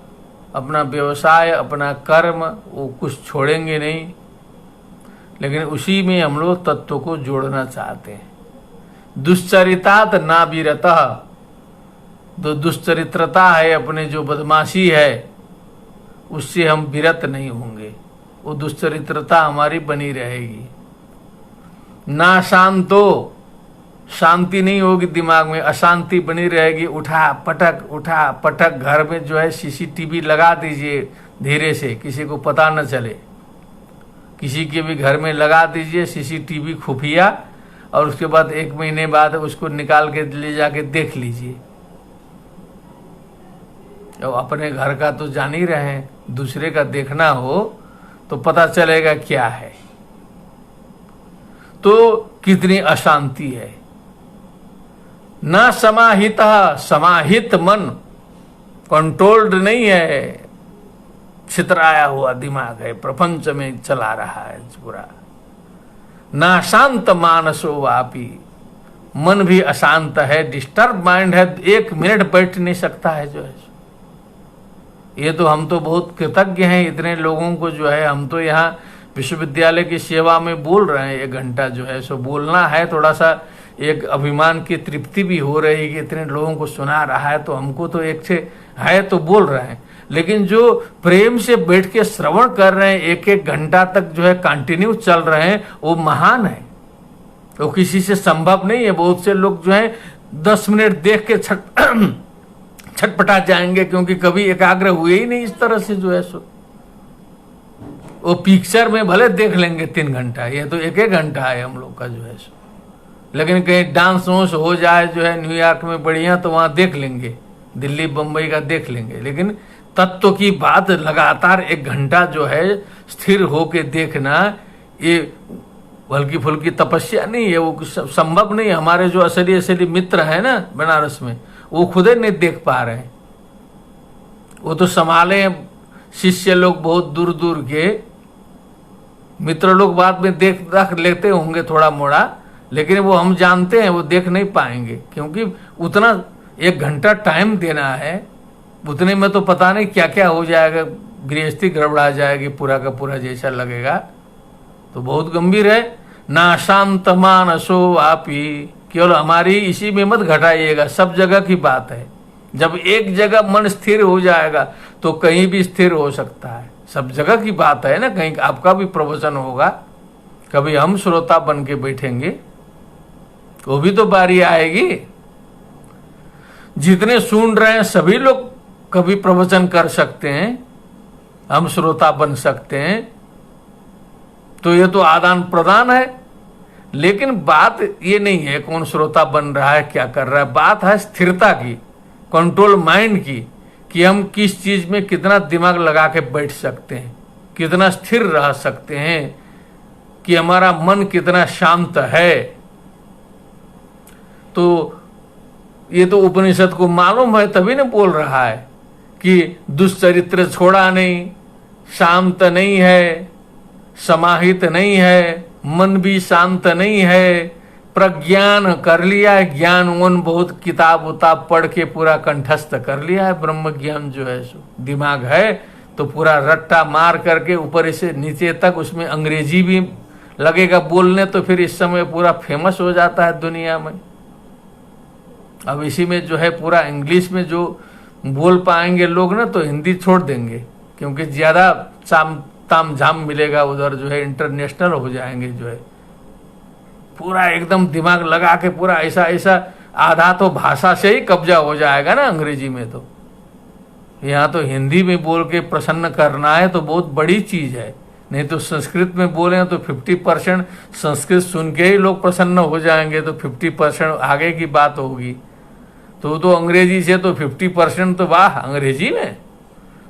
अपना व्यवसाय, अपना कर्म वो कुछ छोड़ेंगे नहीं, लेकिन उसी में हम लोग तत्व को जोड़ना चाहते हैं। दुश्चरितात ना विरतः, जो दुश्चरित्रता है, अपने जो बदमाशी है, उससे हम विरत नहीं होंगे, वो दुश्चरित्रता हमारी बनी रहेगी। ना शांतो, शांति नहीं होगी दिमाग में, अशांति बनी रहेगी। उठा पटक घर में जो है सीसीटीवी लगा दीजिए धीरे से, किसी को पता न चले। किसी के भी घर में लगा दीजिए सीसीटीवी खुफिया, और उसके बाद 1 महीने बाद उसको निकाल के ले जाके देख लीजिए। अब अपने घर का तो जान ही रहे हैं, दूसरे का देखना हो तो पता चलेगा क्या है। तो कितनी अशांति है। ना समाहित, समाहित मन कंट्रोल्ड नहीं है, छितराया हुआ दिमाग है, प्रपंच में चला रहा है पूरा। ना शांत मानसो वापी, मन भी अशांत है, डिस्टर्ब माइंड है, 1 मिनट बैठ नहीं सकता है जो है। ये तो हम तो बहुत कृतज्ञ हैं, इतने लोगों को जो है, हम तो यहाँ विश्वविद्यालय की सेवा में बोल रहे हैं 1 घंटा जो है सो। बोलना है, थोड़ा सा एक अभिमान की तृप्ति भी हो रही है कि इतने लोगों को सुना रहा है, तो हमको तो एक से है तो बोल रहे हैं। लेकिन जो प्रेम से बैठ के श्रवण कर रहे हैं, 1-1 घंटा तक जो है कंटिन्यू चल रहे हैं, वो महान है। वो किसी से संभव नहीं है। बहुत से लोग जो है 10 मिनट देख के छटपटा जाएंगे, क्योंकि कभी एकाग्र हुए ही नहीं इस तरह से जो है सो। वो पिक्चर में भले देख लेंगे 3 घंटा, ये तो 1-1 घंटा है हम लोग का जो है सो। लेकिन कहीं डांस वांस हो जाए जो है न्यूयॉर्क में बढ़िया, तो वहां देख लेंगे, दिल्ली बम्बई का देख लेंगे। लेकिन तत्व की बात लगातार 1 घंटा जो है स्थिर होके देखना, ये हल्की फुल्की तपस्या नहीं है, वो संभव नहीं। हमारे जो असली मित्र है ना बनारस में, वो खुद ही नहीं देख पा रहे हैं। वो तो संभाले शिष्य लोग, बहुत दूर दूर के मित्र लोग बाद में देख लेते होंगे थोड़ा मोड़ा, लेकिन वो हम जानते हैं वो देख नहीं पाएंगे, क्योंकि उतना 1 घंटा टाइम देना है। उतने में तो पता नहीं क्या क्या हो जाएगा, गृहस्थी गड़बड़ा जाएगी पूरा का पूरा जैसा लगेगा। तो बहुत गंभीर है। ना शांत मानसो आपी, केवल हमारी इसी में मत घटाइएगा, सब जगह की बात है। जब एक जगह मन स्थिर हो जाएगा तो कहीं भी स्थिर हो सकता है, सब जगह की बात है ना। कहीं आपका भी प्रवचन होगा, कभी हम श्रोता बन के बैठेंगे, वो भी तो बारी आएगी। जितने सुन रहे हैं सभी लोग कभी प्रवचन कर सकते हैं, हम श्रोता बन सकते हैं, तो ये तो आदान प्रदान है। लेकिन बात ये नहीं है कौन श्रोता बन रहा है क्या कर रहा है, बात है स्थिरता की, कंट्रोल माइंड की, कि हम किस चीज में कितना दिमाग लगा के बैठ सकते हैं, कितना स्थिर रह सकते हैं, कि हमारा मन कितना शांत है। तो ये तो उपनिषद को मालूम है, तभी ना बोल रहा है कि दुष्चरित्र छोड़ा नहीं, शांत नहीं है, समाहित नहीं है, मन भी शांत नहीं है, प्रज्ञान कर लिया है, ज्ञान वन बहुत किताब उताब पढ़ के पूरा कंठस्थ कर लिया है। ब्रह्म ज्ञान जो है सो दिमाग है तो पूरा रट्टा मार करके ऊपर से नीचे तक उसमें अंग्रेजी भी लगेगा बोलने, तो फिर इस समय पूरा फेमस हो जाता है दुनिया में। अब इसी में जो है पूरा इंग्लिश में जो बोल पाएंगे लोग ना, तो हिंदी छोड़ देंगे, क्योंकि ज्यादा ताम झाम मिलेगा उधर जो है, इंटरनेशनल हो जाएंगे जो है, पूरा एकदम दिमाग लगा के पूरा ऐसा आधा तो भाषा से ही कब्जा हो जाएगा ना अंग्रेजी में। तो यहाँ तो हिंदी में बोल के प्रसन्न करना है तो बहुत बड़ी चीज है, नहीं तो संस्कृत में बोले तो 50% संस्कृत सुन के ही लोग प्रसन्न हो जाएंगे, तो 50% आगे की बात होगी। तो अंग्रेजी से तो 50% तो वाह अंग्रेजी में,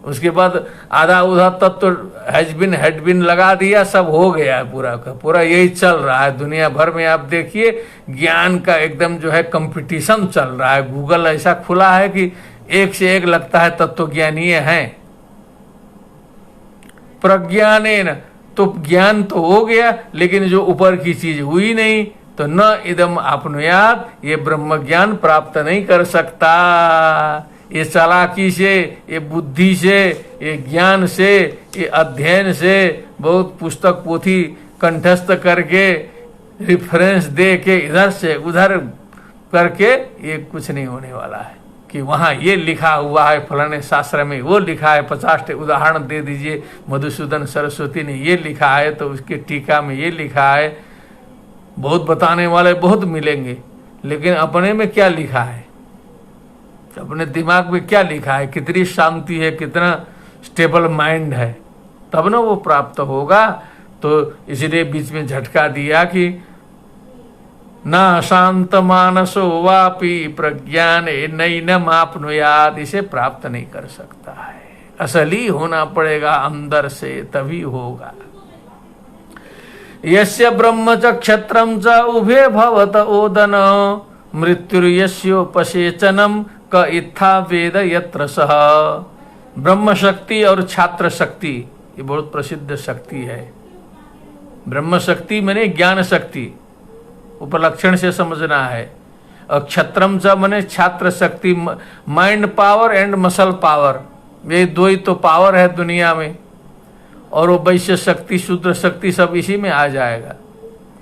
उसके बाद आधा उधा तब तो हैड बिन लगा दिया, सब हो गया है पूरा का पूरा। यही चल रहा है दुनिया भर में। आप देखिए ज्ञान का एकदम जो है कंपटीशन चल रहा है। गूगल ऐसा खुला है कि एक से एक लगता है तत्वज्ञानी हैं। प्रज्ञानेन, तो ज्ञान तो हो गया, लेकिन जो ऊपर की चीज हुई नहीं, तो न इदम आपनुयात, ये ब्रह्म ज्ञान प्राप्त नहीं कर सकता। ये चालाकी से, ये बुद्धि से, ये ज्ञान से, ये अध्ययन से, बहुत पुस्तक पोथी कंठस्थ करके रिफरेंस दे के इधर से उधर करके ये कुछ नहीं होने वाला है। कि वहाँ ये लिखा हुआ है फलाने शास्त्र में, वो लिखा है, 50 उदाहरण दे दीजिए, मधुसूदन सरस्वती ने ये लिखा है तो उसके टीका में ये लिखा है, बहुत बताने वाले बहुत मिलेंगे, लेकिन अपने में क्या लिखा है, अपने दिमाग में क्या लिखा है, कितनी शांति है, कितना स्टेबल माइंड है, तब ना वो प्राप्त होगा। तो इसलिए बीच में झटका दिया कि न शांत मानसो वापी प्रज्ञान नैनम आपनुयात, इसे प्राप्त नहीं कर सकता है। असली होना पड़ेगा अंदर से, तभी होगा। यस्य ब्रह्म च क्षत्रम च उभे भवत ओदन मृत्युर्यस्योपसेचनम क इत्था वेद यत्र सह। ब्रह्म शक्ति और छात्र शक्ति ये बहुत प्रसिद्ध शक्ति है। ब्रह्म शक्ति माने ज्ञान शक्ति, उपलक्षण से समझना है। और क्षत्रम च माने छात्र शक्ति, mind power and muscle power, ये दो ही तो पावर है दुनिया में। और वो वैश्य शक्ति, शूद्र शक्ति सब इसी में आ जाएगा,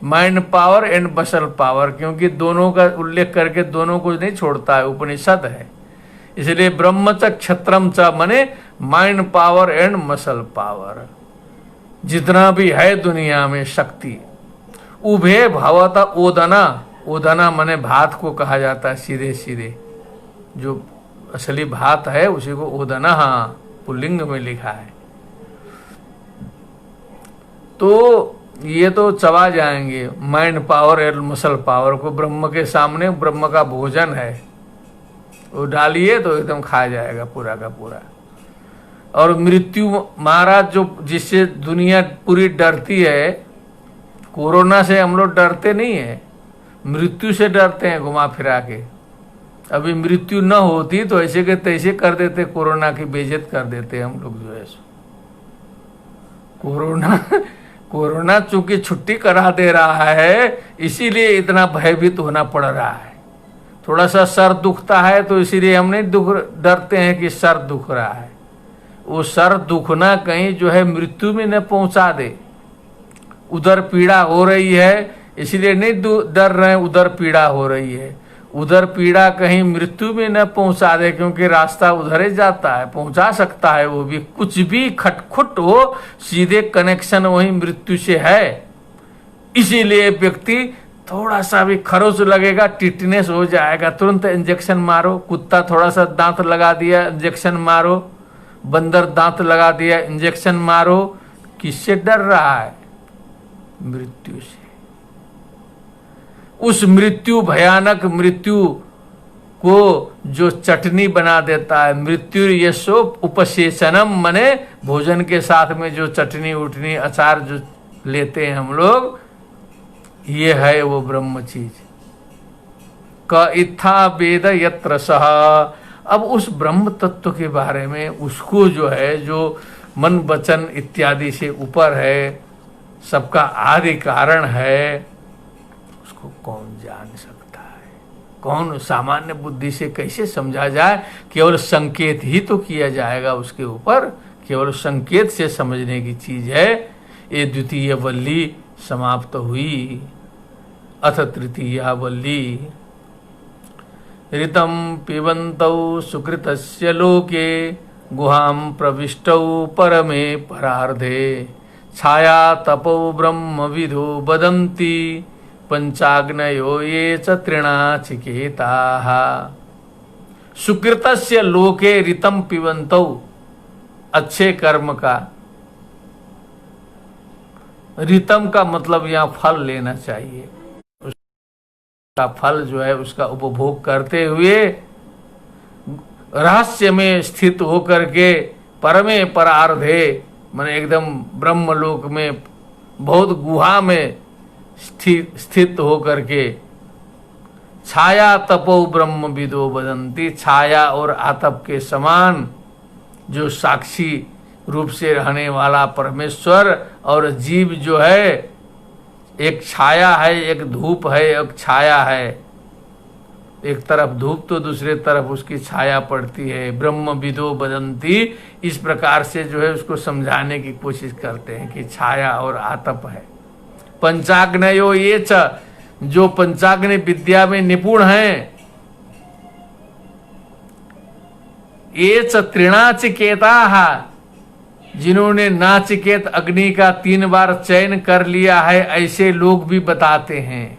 mind power and muscle power, क्योंकि दोनों का उल्लेख करके दोनों को नहीं छोड़ता है, उपनिषद है। इसलिए ब्रह्म च क्षत्रम च माने mind power and muscle power, जितना भी है दुनिया में शक्ति। उभे भवत ओदना, ओदना माने भात को कहा जाता है सीधे सीधे, जो असली भात है उसी को ओदना पुल्लिंग में लिखा है। तो ये तो चबा जाएंगे, माइंड पावर और मसल पावर को। ब्रह्म के सामने ब्रह्म का भोजन है, वो डालिए तो एकदम खा जाएगा पूरा का पूरा। और मृत्यु महाराज जो जिससे दुनिया पूरी डरती है, कोरोना से हम लोग डरते नहीं है, मृत्यु से डरते हैं घुमा फिरा के। अभी मृत्यु न होती तो ऐसे के तैसे कर देते, कोरोना की बेइज्जत कर देते हम लोग जो है। कोरोना चूंकि छुट्टी करा दे रहा है, इसीलिए इतना भयभीत होना पड़ रहा है। थोड़ा सा सर दुखता है तो इसीलिए हम नहीं डरते हैं कि सर दुख रहा है। वो सर दुखना कहीं जो है मृत्यु में न पहुंचा दे। उधर पीड़ा हो रही है इसलिए नहीं डर रहे हैं, उधर पीड़ा हो रही है। उधर पीड़ा कहीं मृत्यु में न पहुंचा दे, क्योंकि रास्ता उधर ही जाता है, पहुंचा सकता है वो भी। कुछ भी खटखुट हो, सीधे कनेक्शन वही मृत्यु से है। इसीलिए व्यक्ति थोड़ा सा भी खरोच लगेगा, टिटनेस हो जाएगा, तुरंत इंजेक्शन मारो। कुत्ता थोड़ा सा दांत लगा दिया, इंजेक्शन मारो। बंदर दांत लगा दिया, इंजेक्शन मारो। किससे डर रहा है? मृत्यु से। उस मृत्यु, भयानक मृत्यु को जो चटनी बना देता है, मृत्यु यशो उपसेचनम, मने भोजन के साथ में जो चटनी उठनी अचार जो लेते हैं हम लोग, ये है वो ब्रह्म चीज। क इत्था वेद यत्र सह। अब उस ब्रह्म तत्व के बारे में, उसको जो है, जो मन वचन इत्यादि से ऊपर है, सबका आदि कारण है, उसको कौन जान सकता है? कौन सामान्य बुद्धि से कैसे समझा जाए? केवल संकेत ही तो किया जाएगा उसके ऊपर, केवल संकेत से समझने की चीज है। ये द्वितीय वल्ली समाप्त हुई। अथ तृतीया वल्ली। ऋतं पिबन्तौ सुकृतस्य लोके गुहां प्रविष्टौ परमे परार्धे छाया तपो ब्रह्मविदो वदन्ति पंचाग्नयो ये च तृणाचिकेताः। सुकृतस्य लोके ऋतं पिबन्तौ, अच्छे कर्म का। ऋतम का मतलब यहाँ फल लेना चाहिए, उसका फल जो है उसका उपभोग करते हुए रहस्य में स्थित होकर के परमे परार्धे, माने एकदम ब्रह्मलोक में बहुत गुहा में स्थित होकर के छाया तपो ब्रह्म विदो वदंती, छाया और आतप के समान जो साक्षी रूप से रहने वाला परमेश्वर और जीव जो है, एक छाया है, एक धूप है, एक छाया है। एक तरफ धूप तो दूसरे तरफ उसकी छाया पड़ती है। ब्रह्म विदो वदंती, इस प्रकार से जो है उसको समझाने की कोशिश करते हैं कि छाया और आतप है। पंचाग्नयो ये च, जो पंचाग्नि विद्या में निपुण हैं, ये च तृणाचिकेता, जिन्होंने नाचिकेत अग्नि का 3 बार चयन कर लिया है, ऐसे लोग भी बताते हैं।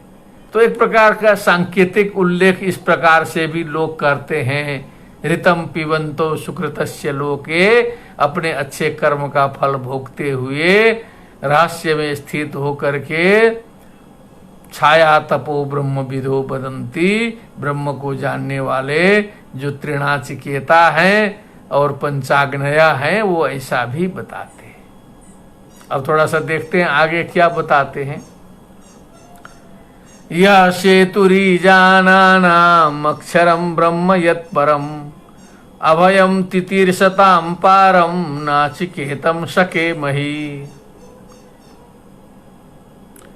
तो एक प्रकार का सांकेतिक उल्लेख इस प्रकार से भी लोग करते हैं। ऋतम पिबंतो सुकृतस्य लोके, अपने अच्छे कर्म का फल भोगते हुए रहस्य में स्थित होकर के छाया तपो ब्रह्म विदो वदंती, ब्रह्म को जानने वाले जो तृणाचिकेता हैं और पंचाग्नया हैं, वो ऐसा भी बताते हैं। अब थोड़ा सा देखते हैं आगे क्या बताते हैं। यह सेतुरी जानानाम अक्षरम ब्रह्म यत्परम अभयम तितीर्षताम पारम नाचिकेतम सके मही।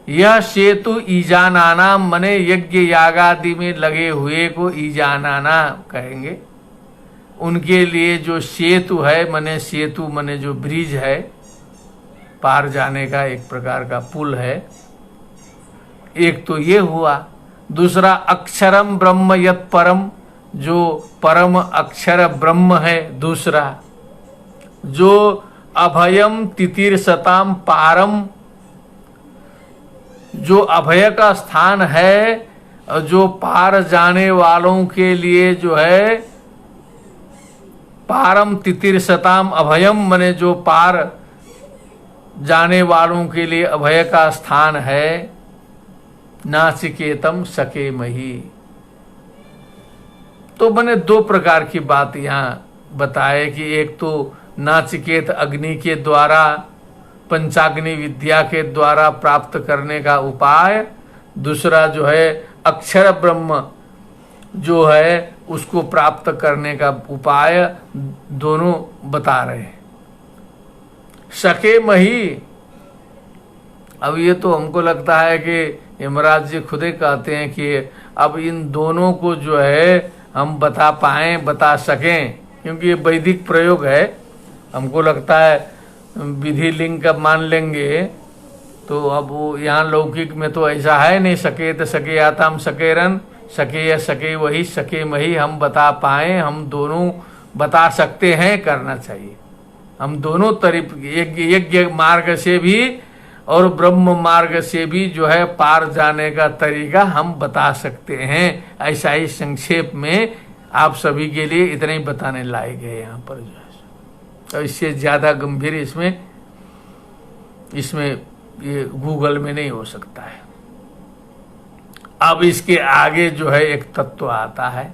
यह सेतु ईजानानाम, मने यज्ञ यागादि में लगे हुए को ईजानाना कहेंगे। उनके लिए जो सेतु है, मने सेतु मने जो ब्रिज है, पार जाने का एक प्रकार का पुल है। एक तो ये हुआ। दूसरा अक्षरम ब्रह्म यत् परम, जो परम अक्षर ब्रह्म है। दूसरा जो अभयम तितीर्षताम पारम, जो अभय का स्थान है और जो पार जाने वालों के लिए जो है पारम तितिर्षताम अभयम, मने जो पार जाने वालों के लिए अभय का स्थान है, नाचिकेतम सके मही। तो मैंने दो प्रकार की बात यहाँ बताए कि एक तो नाचिकेत अग्नि के द्वारा, पंचाग्नि विद्या के द्वारा प्राप्त करने का उपाय, दूसरा जो है अक्षर ब्रह्म जो है उसको प्राप्त करने का उपाय, दोनों बता रहे हैं। सके मही, अब ये तो हमको लगता है कि यमराज जी खुद ही कहते हैं कि अब इन दोनों को जो है हम बता पाएं, बता सकें, क्योंकि ये वैदिक प्रयोग है। हमको लगता है विधि लिंग का मान लेंगे तो अब वो यहाँ लौकिक में तो ऐसा है नहीं। सके तो सके आताम सकेरन, सके या सके वही, सके मही हम बता पाए, हम दोनों बता सकते हैं, करना चाहिए। हम दोनों तरीके, यज्ञ मार्ग से भी और ब्रह्म मार्ग से भी जो है पार जाने का तरीका हम बता सकते हैं। ऐसा ही संक्षेप में आप सभी के लिए इतना ही बताने लायक है यहाँ पर जो है। तो इससे ज्यादा गंभीर इसमें ये गूगल में नहीं हो सकता है। अब इसके आगे जो है एक तत्व आता है,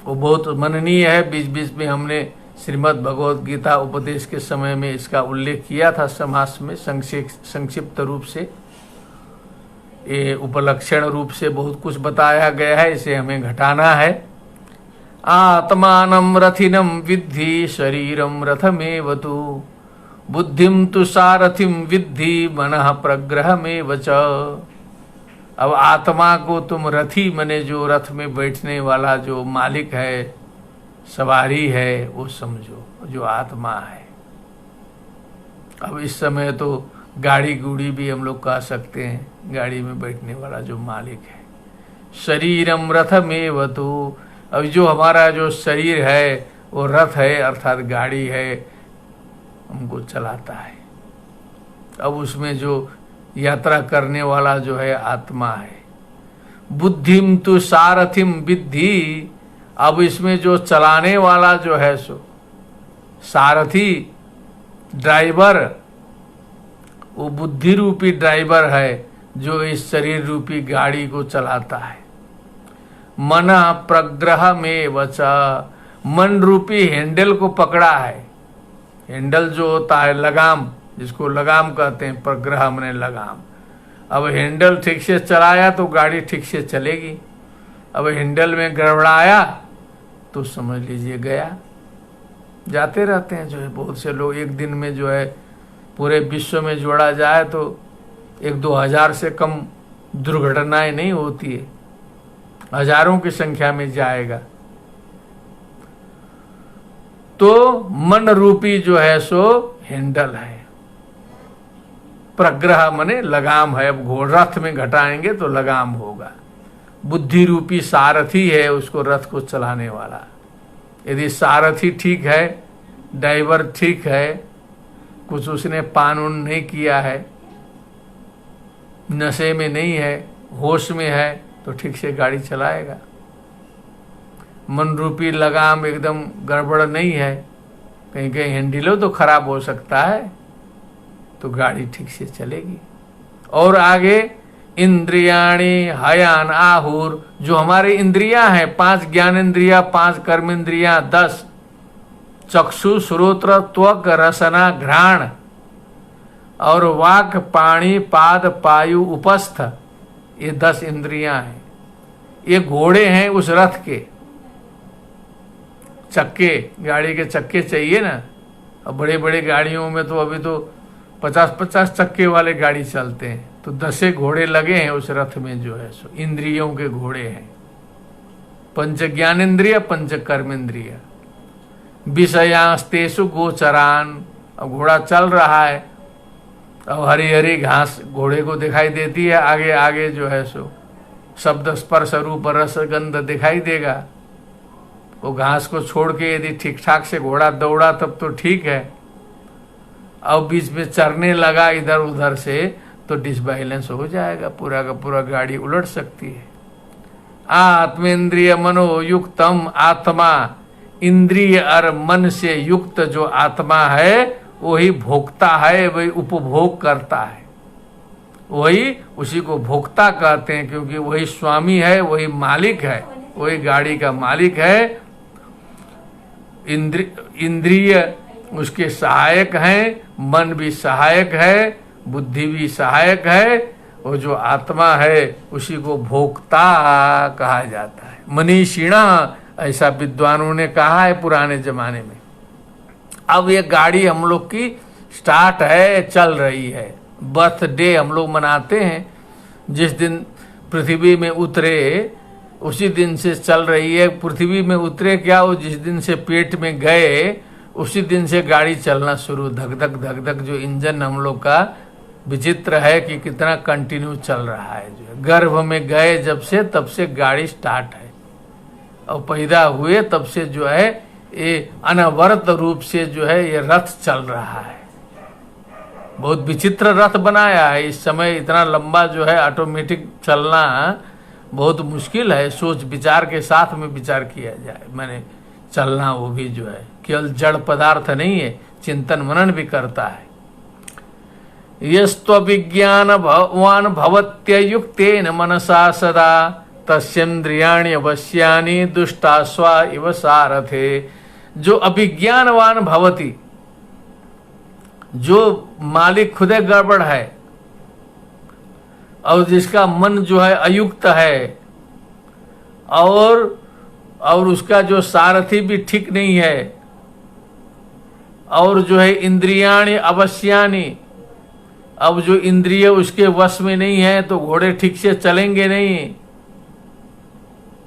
वो बहुत मननीय है। बीच बीच में हमने श्रीमद् भगवद गीता उपदेश के समय में इसका उल्लेख किया था समास में, संक्षिप्त रूप से, ये उपलक्षण रूप से बहुत कुछ बताया गया है, इसे हमें घटाना है। आत्मानं रथिनं विद्धि शरीरं रथमेव तु, बुद्धिं तु सारथिं विद्धि मनः प्रग्रहमेव च। अब आत्मा को तुम रथी, मने जो रथ में बैठने वाला जो मालिक है, सवारी है, वो समझो जो आत्मा है। अब इस समय तो गाड़ी गुड़ी भी हम लोग कह सकते हैं, गाड़ी में बैठने वाला जो मालिक है। शरीरम रथमेव तु, अब जो हमारा जो शरीर है वो रथ है, अर्थात गाड़ी है, हमको चलाता है। अब उसमें जो यात्रा करने वाला जो है आत्मा है। बुद्धिम तु सारथिम विद्धि, अब इसमें जो चलाने वाला जो है सो सारथी, ड्राइवर, वो बुद्धि रूपी ड्राइवर है जो इस शरीर रूपी गाड़ी को चलाता है। मन प्रग्रह में वचा, मन रूपी हैंडल को पकड़ा है। हैंडल जो होता है लगाम, जिसको लगाम कहते हैं, प्रग्रह मने लगाम। अब हैंडल ठीक से चलाया तो गाड़ी ठीक से चलेगी। अब हैंडल में गड़बड़ाया तो समझ लीजिए गया। जाते रहते हैं जो है बहुत से लोग, एक दिन में जो है पूरे विश्व में जोड़ा जाए तो 1-2 हज़ार से कम दुर्घटनाएं नहीं होती है, हजारों की संख्या में जाएगा। तो मन रूपी जो है सो हैंडल है, प्रग्रह मने लगाम है। अब घोड़रथ में घटाएंगे तो लगाम होगा। बुद्धि रूपी सारथी है, उसको रथ को चलाने वाला। यदि सारथी ठीक है, ड्राइवर ठीक है, कुछ उसने पान उन नहीं किया है, नशे में नहीं है, होश में है, तो ठीक से गाड़ी चलाएगा। मन रूपी लगाम एकदम गड़बड़ नहीं है, कहीं कहीं हैंडलों तो खराब हो सकता है, तो गाड़ी ठीक से चलेगी। और आगे इंद्रियाणी हयान आहुर, जो हमारे इंद्रियां हैं, 5 ज्ञानेन्द्रिया, 5 कर्मेंद्रियां, 10 चक्षु श्रोत्र त्वक रसना घ्राण, और वाक पाणी पाद पायु उपस्थ, ये 10 इंद्रियां हैं। ये घोड़े हैं उस रथ के। चक्के, गाड़ी के चक्के चाहिए ना। अब बड़े बड़े गाड़ियों में तो अभी तो 50-50 चक्के वाले गाड़ी चलते हैं, तो 10 घोड़े लगे हैं उस रथ में जो है सो इंद्रियों के घोड़े हैं। 5 ज्ञानेन्द्रिय 5 कर्मेंद्रिय, विषयांस्तेषु गोचरान। अब घोड़ा चल रहा है, अब हरी हरी घास घोड़े को दिखाई देती है, आगे आगे जो है सो शब्द स्पर्श रूप रस गंध दिखाई देगा। वो घास को छोड़ के यदि ठीक ठाक से घोड़ा दौड़ा तब तो ठीक है। अब बीच में चरने लगा इधर उधर से तो डिसबैलेंस हो जाएगा, पूरा का पूरा गाड़ी उलट सकती है। आत्मेंद्रिय मनोयुक्तम, आत्मा इंद्रिय और मन से युक्त जो आत्मा है वही भोक्ता है, वही उपभोग करता है, वही उसी को भोक्ता कहते हैं, क्योंकि वही स्वामी है, वही मालिक है, वही गाड़ी का मालिक है। इंद्रिय उसके सहायक हैं, मन भी सहायक है, बुद्धि भी सहायक है, और जो आत्मा है उसी को भोक्ता कहा जाता है। मनीषिणा, ऐसा विद्वानों ने कहा है पुराने जमाने में। अब ये गाड़ी हम लोग की स्टार्ट है, चल रही है। बर्थडे हम लोग मनाते हैं, जिस दिन पृथ्वी में उतरे उसी दिन से चल रही है। पृथ्वी में उतरे क्या, वो जिस दिन से पेट में गए उसी दिन से गाड़ी चलना शुरू, धक धक धक धक। जो इंजन हम लोग का विचित्र है कि कितना कंटिन्यू चल रहा है। जो गर्भ में गए जब से, तब से गाड़ी स्टार्ट है, और पैदा हुए तब से जो है ये अनवरत रूप से जो है ये रथ चल रहा है। बहुत विचित्र रथ बनाया है। इस समय इतना लंबा जो है ऑटोमेटिक चलना बहुत मुश्किल है। सोच विचार के साथ में विचार किया जाए, मैंने चलना वो भी जो है केवल जड़ पदार्थ नहीं है, चिंतन मनन भी करता है। यस्त्व विज्ञान भगवान भवत्ययुक्तेन मनसा सदा तस्येन्द्रियाणि अवश्यानि दुष्टास्वा इव सारथे। जो अभिज्ञानवान भवति, जो मालिक खुदे गड़बड़ है और जिसका मन जो है अयुक्त है, और उसका जो सारथी भी ठीक नहीं है, और जो है इंद्रियाणि अवश्यानि, अब जो इंद्रिय उसके वश में नहीं है तो घोड़े ठीक से चलेंगे नहीं।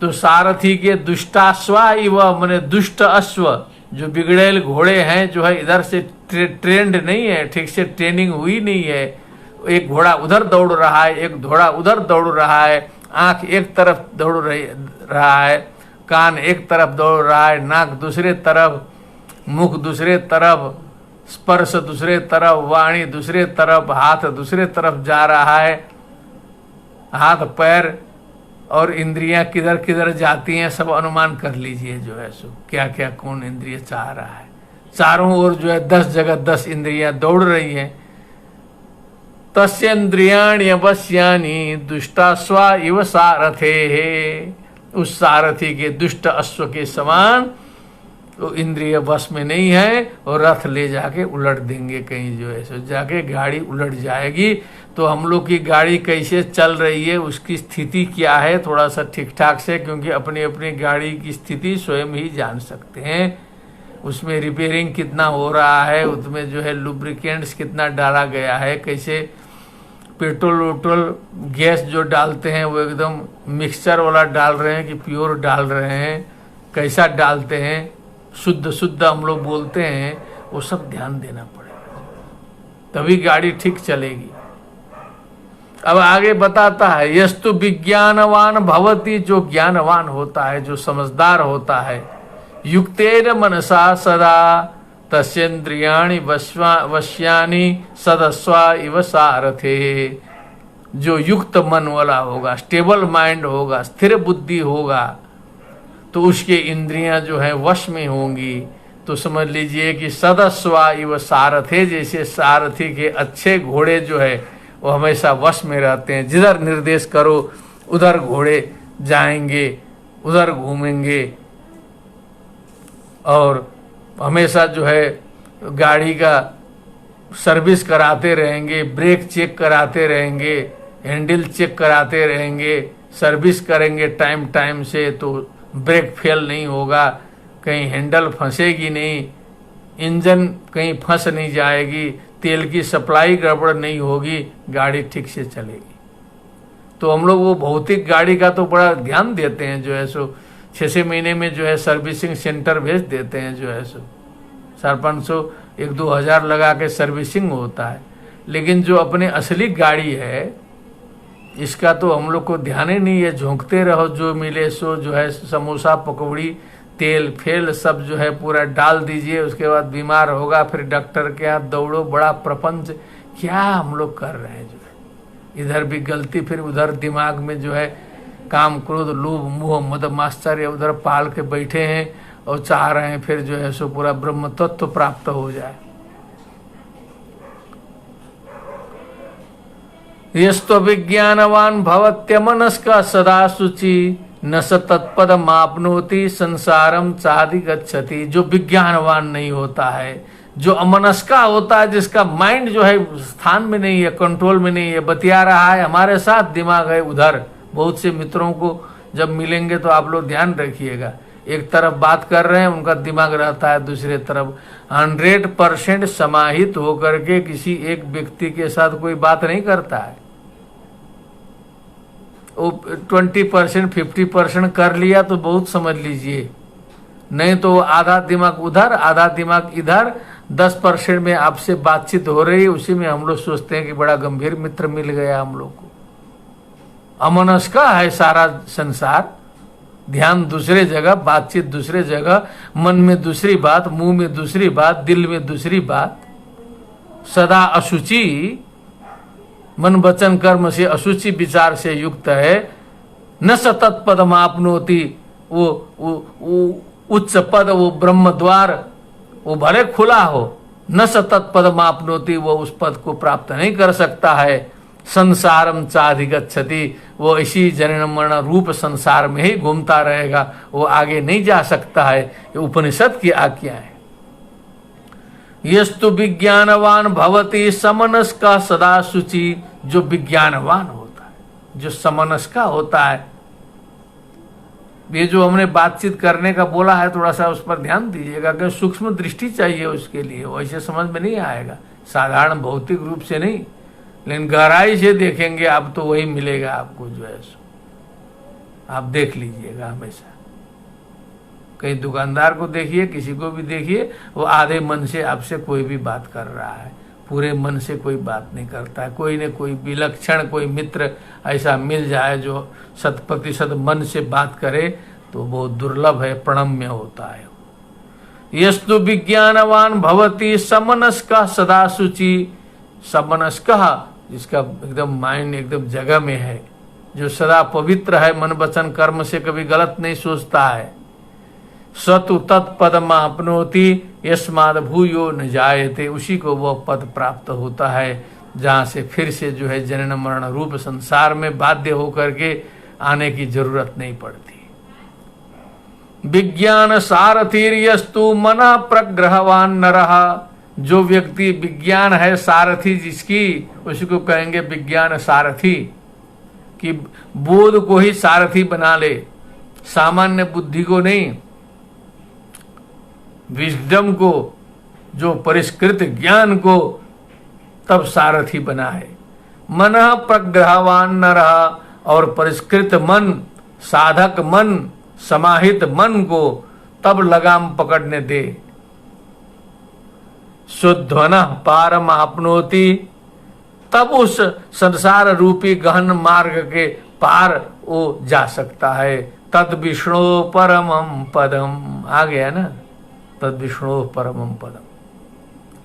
तो सारथी के दुष्टाश्वा इव, माने दुष्ट अश्व, जो बिगड़ेल घोड़े हैं, जो है इधर से ट्रेंड नहीं है, ठीक से ट्रेनिंग हुई नहीं है। एक घोड़ा उधर दौड़ रहा है, एक घोड़ा उधर दौड़ रहा है, आंख एक तरफ दौड़ रहा है, कान एक तरफ दौड़ रहा है, नाक दूसरे तरफ, मुख दूसरे तरफ, स्पर्श दूसरे तरफ, वाणी दूसरे तरफ, हाथ दूसरे तरफ जा रहा है। हाथ पैर और इंद्रियां किधर किधर जाती हैं सब अनुमान कर लीजिए। जो है सो क्या क्या कौन इंद्रिय चाह रहा है। चारों ओर जो है 10 जगह 10 इंद्रियां दौड़ रही हैं। तस्येन्द्रियाणि अवश्यानि दुष्टास्वा इव सारथे। उस सारथी के दुष्ट अश्व के समान तो इंद्रिय बस में नहीं है, और रथ ले जाके उलट देंगे कहीं, जो है सो जाके गाड़ी उलट जाएगी। तो हम लोग की गाड़ी कैसे चल रही है, उसकी स्थिति क्या है, थोड़ा सा ठीक ठाक से, क्योंकि अपनी अपनी गाड़ी की स्थिति स्वयं ही जान सकते हैं। उसमें रिपेयरिंग कितना हो रहा है, उसमें जो है लुब्रिकेंट्स कितना डाला गया है, कैसे पेट्रोल वोट्रोल गैस जो डालते हैं वो एकदम मिक्सचर वाला डाल रहे हैं कि प्योर डाल रहे हैं, कैसा डालते हैं, शुद्ध शुद्ध हम लोग बोलते हैं, वो सब ध्यान देना पड़ेगा, तभी गाड़ी ठीक चलेगी। अब आगे बताता है, यस्तु विज्ञानवान भवति, जो ज्ञानवान होता है, जो समझदार होता है, युक्तेन मनसा सदा तस्येन्द्रियाणि वश्यानि सदस्वा इव सारथे। जो युक्त मन वाला होगा, स्टेबल माइंड होगा, स्थिर बुद्धि होगा, तो उसके इंद्रियां जो है वश में होंगी। तो समझ लीजिए कि सदस्वा इव सारथे, जैसे सारथी के अच्छे घोड़े जो है वो हमेशा वश में रहते हैं। जिधर निर्देश करो उधर घोड़े जाएंगे, उधर घूमेंगे, और हमेशा जो है गाड़ी का सर्विस कराते रहेंगे, ब्रेक चेक कराते रहेंगे, हैंडल चेक कराते रहेंगे, सर्विस करेंगे टाइम टाइम से, तो ब्रेक फेल नहीं होगा, कहीं हैंडल फंसेगी नहीं, इंजन कहीं फंस नहीं जाएगी, तेल की सप्लाई गड़बड़ नहीं होगी, गाड़ी ठीक से चलेगी। तो हम लोग वो भौतिक गाड़ी का तो बड़ा ध्यान देते हैं, जो है सो 6 महीने में जो है सर्विसिंग सेंटर भेज देते हैं, जो है सो 400-500 1-2 हज़ार लगा के सर्विसिंग होता है। लेकिन जो अपने असली गाड़ी है इसका तो हम लोग को ध्यान ही नहीं है, झोंकते रहो, जो मिले सो जो है समोसा पकौड़ी तेल फेल सब जो है पूरा डाल दीजिए, उसके बाद बीमार होगा, फिर डॉक्टर के यहाँ दौड़ो, बड़ा प्रपंच क्या हम लोग कर रहे हैं। जो है इधर भी गलती, फिर उधर दिमाग में जो है काम क्रोध लोभ मोह मद माश्चर्य उधर पाल के बैठे हैं और चाह रहे हैं फिर जो है सो पूरा ब्रह्म तत्व प्राप्त हो जाए। यस्तो विज्ञानवान भवत्यमनस्क सदा शुचि न स तत्पदम आपनोति संसारम चादि गच्छति। जो विज्ञानवान नहीं होता है, जो अमनस्का होता है, जिसका माइंड जो है स्थान में नहीं है, कंट्रोल में नहीं है, बतिया रहा है हमारे साथ, दिमाग है उधर। बहुत से मित्रों को जब मिलेंगे तो आप लोग ध्यान रखिएगा, एक तरफ बात कर रहे हैं, उनका दिमाग रहता है दूसरे तरफ। 100% समाहित होकर के किसी एक व्यक्ति के साथ कोई बात नहीं करता है। वो 20% 50% कर लिया तो बहुत समझ लीजिए, नहीं तो आधा दिमाग उधर आधा दिमाग इधर। 10% में आपसे बातचीत हो रही है, उसी में हम लोग सोचते हैं कि बड़ा गंभीर मित्र मिल गया हम लोग को। अमनस्का है सारा संसार, ध्यान दूसरे जगह, बातचीत दूसरे जगह, मन में दूसरी बात, मुंह में दूसरी बात, दिल में दूसरी बात। सदा अशुचि, मन वचन कर्म से अशुचि विचार से युक्त है। न स तत्पदम आपनोति, वो उच्च पद, वो ब्रह्म द्वार, वो भले खुला हो, न स तत्पदम आपनोति, वो उस पद को प्राप्त नहीं कर सकता है। संसारम चाधिगच्छति, वो इसी जनन मरण रूप संसार में ही घूमता रहेगा, वो आगे नहीं जा सकता है। ये उपनिषद की आज्ञा है। यस्तु विज्ञानवान भवति समनस्का सदा शुचि। जो विज्ञानवान होता है, जो समनस्का होता है, ये जो हमने बातचीत करने का बोला है, थोड़ा सा उस पर ध्यान दीजिएगा कि सूक्ष्म दृष्टि चाहिए उसके लिए, वैसे समझ में नहीं आएगा, साधारण भौतिक रूप से नहीं, लेकिन गहराई से देखेंगे आप तो वही मिलेगा आपको जो है सो। आप देख लीजिएगा हमेशा, कहीं दुकानदार को देखिए, किसी को भी देखिए, वो आधे मन से आपसे कोई भी बात कर रहा है, पूरे मन से कोई बात नहीं करता है। कोई न कोई विलक्षण कोई मित्र ऐसा मिल जाए जो 100% मन से बात करे तो बहुत दुर्लभ है, प्रणम्य होता है। यस्तु विज्ञानवान भवति समनस्का सदा शुचि। समनस्का, जिसका एकदम माइंड एकदम जगह में है, जो सदा पवित्र है, मन वचन कर्म से कभी गलत नहीं सोचता है। सतु तत्पदम आपनोति यस्माद् भूयो न जायते। उसी को वह पद प्राप्त होता है जहाँ से फिर से जो है जनन मरण रूप संसार में बाध्य होकर के आने की जरूरत नहीं पड़ती। विज्ञान सारथीर्यस्तु मना प्रग्रहवान नरः। जो व्यक्ति विज्ञान है सारथी जिसकी, उसको कहेंगे विज्ञान सारथी, कि बोध को ही सारथी बना ले, सामान्य बुद्धि को नहीं, विजडम को, जो परिष्कृत ज्ञान को तब सारथी बनाए। मन प्रग्रहवान न रहा, और परिष्कृत मन, साधक मन, समाहित मन को तब लगाम पकड़ने दे। शुद्धवन पारम आपनोति, तब उस संसार रूपी गहन मार्ग के पार वो जा सकता है। तद विष्णु परमम पदम, आ गया ना, तद विष्णु परमम पदम।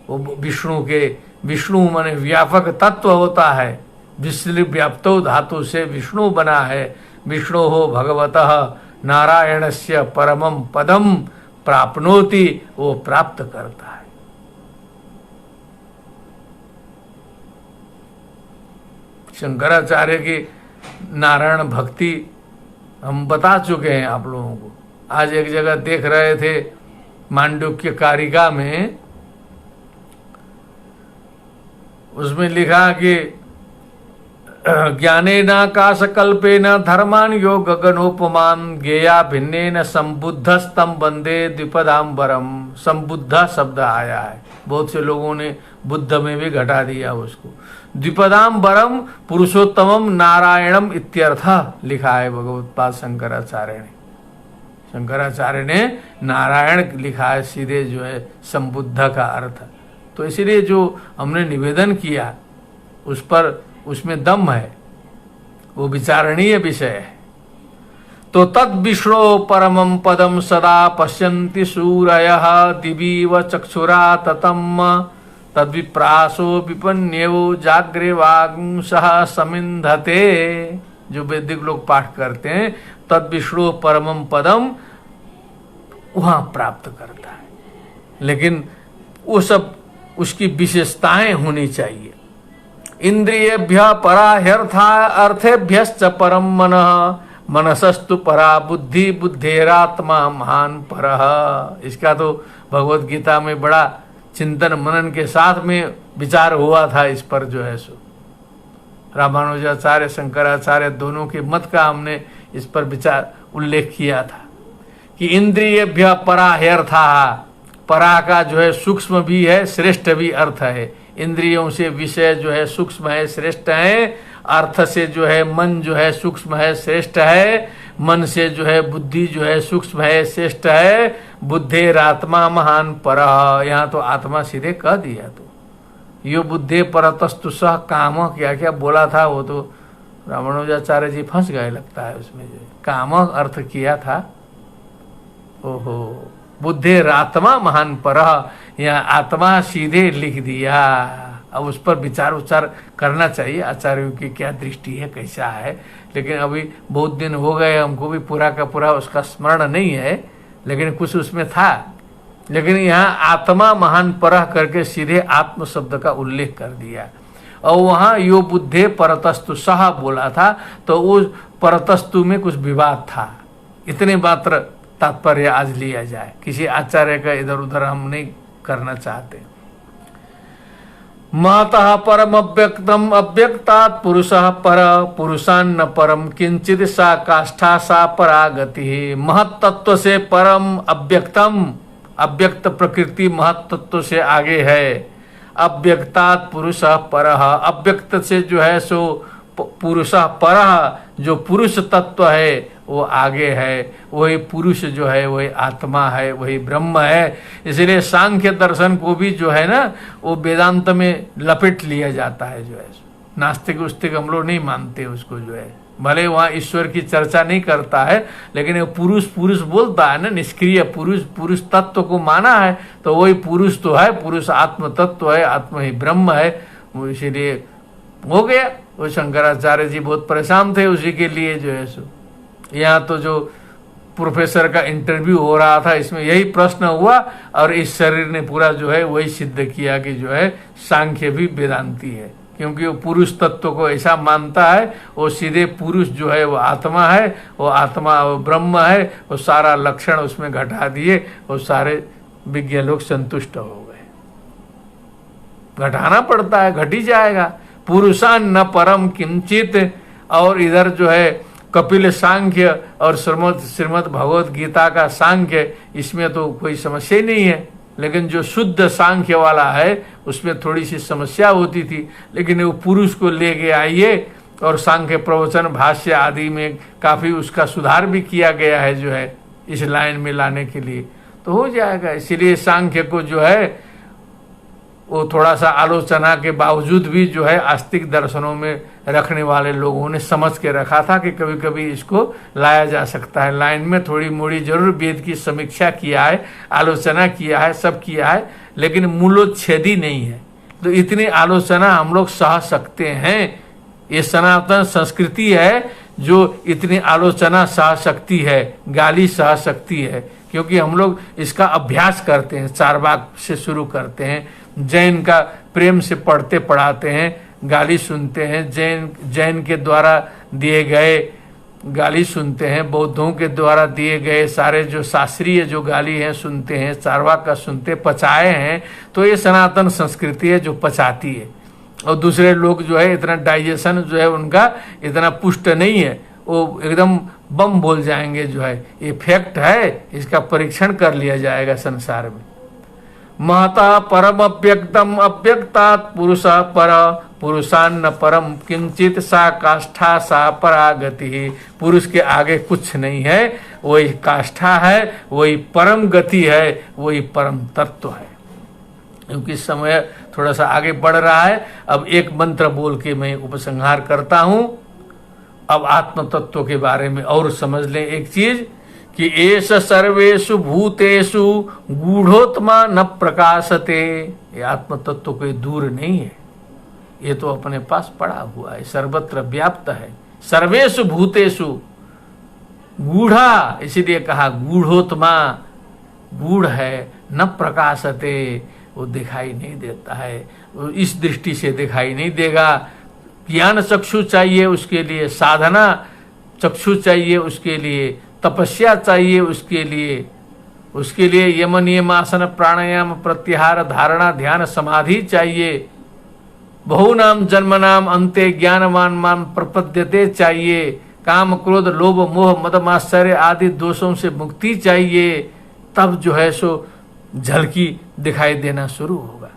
वो विष्णु के, विष्णु माने व्यापक तत्व होता है, विश्व व्याप्तो धातु से विष्णु बना है। विष्णु हो भगवतः नारायणस्य परमम पदम प्राप्नोति, वो प्राप्त करता है। शंकराचार्य की नारायण भक्ति हम बता चुके हैं आप लोगों को। आज एक जगह देख रहे थे मांडुक्य कारिका में, उसमें लिखा कि ज्ञानेनाकाश कल्पेन धर्मान योग गगनोपमान गेया भिन्नेन संबुद्धस्तम वंदे द्विपदाम्बरम। संबुद्ध शब्द आया है, बहुत से लोगों ने बुद्ध में भी घटा दिया उसको। द्विपदाम्बरम पुरुषोत्तमम नारायणम इत्यर्थ लिखा है भगवत्पाद शंकराचार्य ने। शंकराचार्य ने नारायण लिखा है सीधे, जो है संबुद्ध का अर्थ। तो इसीलिए जो हमने निवेदन किया उस पर, उसमें दम है, वो विचारणीय विषय है। तो तद विष्णु परमम पदम सदा पश्यन्ति सूरयः दिवीव चक्षुरा ततम तद्विप्रासो विपन्यो जाग्रे वागुंसः समिन्धते। जो वैदिक लोग पाठ करते हैं, तद विष्णु परमम पदम, वहां प्राप्त करता है। लेकिन वो सब उसकी विशेषताएं होनी चाहिए। इंद्रियेभ्य परा ह्यर्था अर्थेभ्यश्च परम मनः, मनसस्तु परा बुद्धि, बुद्धेरात्मा महान परः। इसका तो भगवत गीता में बड़ा चिंतन मनन के साथ में विचार हुआ था इस पर, जो है सो रामानुजाचार्य शंकराचार्य दोनों के मत का हमने इस पर विचार उल्लेख किया था कि इंद्रियेभ्य परा ह्यर्था, परा का जो है सूक्ष्म भी है श्रेष्ठ भी अर्थ है। इंद्रियों से विषय जो है सूक्ष्म है श्रेष्ठ है, अर्थ से जो है मन जो है सूक्ष्म है श्रेष्ठ है, मन से जो है बुद्धि जो है सूक्ष्म है श्रेष्ठ है, बुद्धेरात्मा महान परः। यहाँ तो आत्मा सीधे कह दिया। तो यो बुद्धे परतस्तु सह काम, क्या क्या बोला था वो तो रामानुजाचार्य जी फंस गए लगता है उसमें, जो काम अर्थ किया था। ओहो, बुद्धेरात्मा महान परः, यहाँ आत्मा सीधे लिख दिया। अब उस पर विचार उच्चार करना चाहिए आचार्यों की क्या दृष्टि है, कैसा है। लेकिन अभी बहुत दिन हो गए, हमको भी पूरा का पूरा उसका स्मरण नहीं है, लेकिन कुछ उसमें था। लेकिन यहाँ आत्मा महान परः करके सीधे आत्म शब्द का उल्लेख कर दिया। और वहाँ यो बुद्धे परतस्तु सह बोला था, तो उस परतस्तु में कुछ विवाद था। इतने मात्र तात्पर्य आज लिया जाए, किसी आचार्य का इधर उधर हम नहीं करना चाहते। महतः परम अव्यक्तम अव्यक्तात् पुरुषः पर, पुरुषान्न परम किंचित सा काष्ठा सा परागति। महत तत्व से परम अव्यक्तम, अव्यक्त प्रकृति महत तत्व से आगे है। अव्यक्तात् पुरुषः परः, अव्यक्त से जो है सो पुरुषः परः, जो पुरुष तत्व है वो आगे है। वही पुरुष जो है वही आत्मा है, वही ब्रह्म है। इसलिए सांख्य दर्शन को भी जो है ना वो वेदांत में लपेट लिया जाता है। जो है नास्तिक उस्तिक हम लोग नहीं मानते उसको, जो है भले वहाँ ईश्वर की चर्चा नहीं करता है, लेकिन वो पुरुष पुरुष बोलता है ना, निष्क्रिय पुरुष, पुरुष तत्व को माना है, तो वही पुरुष तो है, पुरुष आत्म तत्व है, आत्मा ही ब्रह्म है। इसीलिए हो गया। वो शंकराचार्य जी बहुत परेशान थे उसी के लिए, जो है सो यहाँ तो जो प्रोफेसर का इंटरव्यू हो रहा था इसमें यही प्रश्न हुआ, और इस शरीर ने पूरा जो है वही सिद्ध किया कि जो है सांख्य भी वेदांती है, क्योंकि वो पुरुष तत्व को ऐसा मानता है। वो सीधे पुरुष जो है वो आत्मा है, वो आत्मा वो ब्रह्म है। वो सारा लक्षण उसमें घटा दिए, वो सारे विज्ञ लोग संतुष्ट हो गए। घटाना पड़ता है, घट ही जाएगा। पुरुषान न परम किंचित, और इधर जो है कपिल सांख्य और श्रीमद् भगवत गीता का सांख्य, इसमें तो कोई समस्या ही नहीं है। लेकिन जो शुद्ध सांख्य वाला है उसमें थोड़ी सी समस्या होती थी, लेकिन वो पुरुष को ले के आइए, और सांख्य प्रवचन भाष्य आदि में काफी उसका सुधार भी किया गया है, जो है इस लाइन में लाने के लिए, तो हो जाएगा। इसीलिए सांख्य को जो है वो थोड़ा सा आलोचना के बावजूद भी जो है आस्तिक दर्शनों में रखने वाले लोगों ने समझ के रखा था कि कभी कभी इसको लाया जा सकता है। लाइन में थोड़ी मोड़ी जरूर वेद की समीक्षा किया है, आलोचना किया है, सब किया है, लेकिन मूलोच्छेदी नहीं है। तो इतनी आलोचना हम लोग सह सकते हैं। ये सनातन संस्कृति है जो इतनी आलोचना सह सकती है, गाली सह सकती है, क्योंकि हम लोग इसका अभ्यास करते हैं। चारवाक से शुरू करते हैं, जैन का प्रेम से पढ़ते पढ़ाते हैं, गाली सुनते हैं, जैन के द्वारा दिए गए गाली सुनते हैं, बौद्धों के द्वारा दिए गए सारे जो शास्त्रीय जो गाली हैं सुनते हैं, चारवाक का सुनते, पचाए हैं। तो ये सनातन संस्कृति है जो पचाती है। और दूसरे लोग जो है इतना डाइजेशन जो है उनका इतना पुष्ट नहीं है, वो एकदम बम बोल जाएंगे। जो है ये फैक्ट है, इसका परीक्षण कर लिया जाएगा संसार में। महता परम अव्यक्तम अव्यक्तात् पुरुषः पर, पुरुषान्न परम किंचित सा काष्ठा सा परागति। पुरुष के आगे कुछ नहीं है, वही काष्ठा है, वही परम गति है, वही परम तत्व है। क्योंकि समय थोड़ा सा आगे बढ़ रहा है, अब एक मंत्र बोल के मैं उपसंहार करता हूं। अब आत्म तत्व के बारे में और समझ लें एक चीज कि एष सर्वेषु भूतेषु गूढ़ोत्मा न प्रकाशते। ये आत्म तत्व कोई दूर नहीं है, ये तो अपने पास पड़ा हुआ है, सर्वत्र व्याप्त है। सर्वेषु भूतेषु गूढ़ा, इसीलिए कहा गूढ़ोत्मा, गूढ़ है, न प्रकाशते, वो दिखाई नहीं देता है, वो इस दृष्टि से दिखाई नहीं देगा। ज्ञान चक्षु चाहिए उसके लिए, साधना चक्षु चाहिए उसके लिए, तपस्या चाहिए उसके लिए यम नियम आसन प्राणायाम प्रत्याहार धारणा ध्यान समाधि चाहिए। बहुनाम जन्मनाम अंते ज्ञानवान मान प्रपद्यते चाहिए। काम क्रोध लोभ मोह मद मात्सर्य आदि दोषों से मुक्ति चाहिए, तब जो है सो झलकी दिखाई देना शुरू होगा।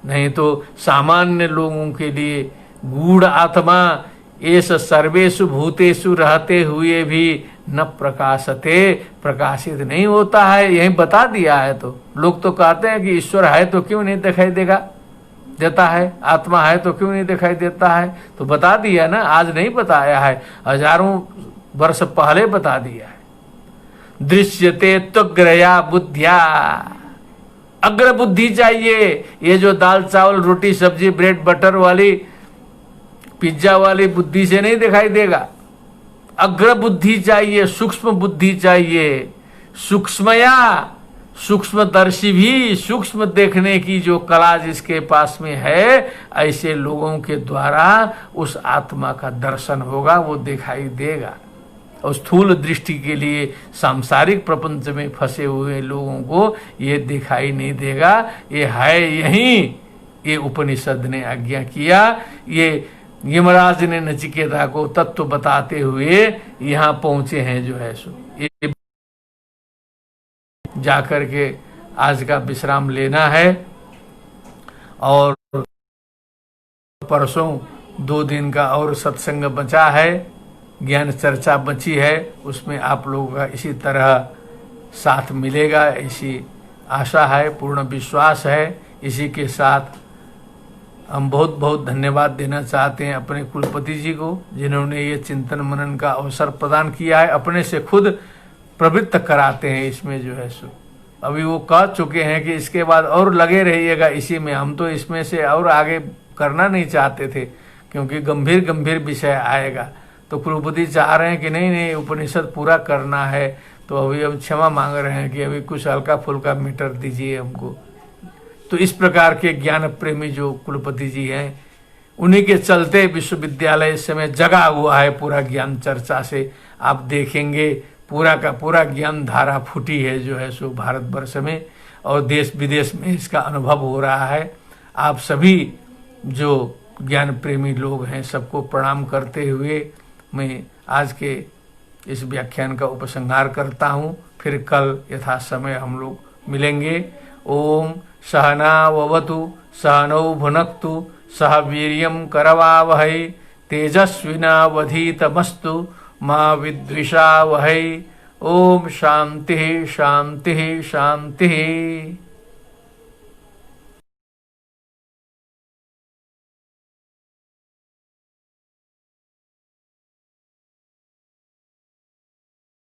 नहीं तो सामान्य लोगों के लिए गूढ़ आत्मा एस सर्वेषु भूतेषु रहते हुए भी न प्रकाशते, प्रकाशित नहीं होता है। यही बता दिया है। तो लोग तो कहते हैं कि ईश्वर है तो क्यों नहीं दिखाई देता है, आत्मा है तो क्यों नहीं दिखाई देता है। तो बता दिया ना, आज नहीं बताया है, हजारों वर्ष पहले बता दिया है। दृश्यते त्वग्रया बुद्धिया, अग्र बुद्धि चाहिए। ये जो दाल चावल रोटी सब्जी ब्रेड बटर वाली पिज्जा वाली बुद्धि से नहीं दिखाई देगा। अग्र बुद्धि चाहिए, सूक्ष्म बुद्धि चाहिए। सूक्ष्मया, सूक्ष्मदर्शी भी सूक्ष्म देखने की जो कला जिसके पास में है, ऐसे लोगों के द्वारा उस आत्मा का दर्शन होगा, वो दिखाई देगा। और स्थूल दृष्टि के लिए सांसारिक प्रपंच में फंसे हुए लोगों को ये दिखाई नहीं देगा। ये है यहीं, ये उपनिषद ने आज्ञा किया। ये यमराज ने नचिकेता को तत्व बताते हुए यहाँ पहुंचे हैं जो है सो। ये जाकर के आज का विश्राम लेना है और परसों 2 दिन का और सत्संग बचा है, ज्ञान चर्चा बची है, उसमें आप लोगों का इसी तरह साथ मिलेगा, ऐसी आशा है, पूर्ण विश्वास है। इसी के साथ हम बहुत बहुत धन्यवाद देना चाहते हैं अपने कुलपति जी को, जिन्होंने ये चिंतन मनन का अवसर प्रदान किया है। अपने से खुद प्रवृत्त कराते हैं इसमें जो है सो। अभी वो कह चुके हैं कि इसके बाद और लगे रहिएगा इसी में। हम तो इसमें से और आगे करना नहीं चाहते थे, क्योंकि गंभीर गंभीर विषय आएगा। तो कुलपति चाह रहे हैं कि नहीं उपनिषद पूरा करना है। तो अभी हम क्षमा मांग रहे हैं कि अभी कुछ हल्का फुल्का मीटर दीजिए हमको। तो इस प्रकार के ज्ञान प्रेमी जो कुलपति जी हैं, उन्हीं के चलते विश्वविद्यालय इस समय जगा हुआ है पूरा ज्ञान चर्चा से। आप देखेंगे पूरा का पूरा ज्ञान धारा फूटी है जो है सो भारतवर्ष में, और देश विदेश में इसका अनुभव हो रहा है। आप सभी जो ज्ञान प्रेमी लोग हैं सबको प्रणाम करते हुए मैं आज के इस व्याख्यान का उपसंहार करता हूँ। फिर कल यथा समय हम लोग मिलेंगे। ओम सहनावतु सहनौ भुनक्तु सह वीर्यं करवावहै तेजस्विनावधीतमस्तु मां विद्विषावहै। ओम शांति शांति शांति।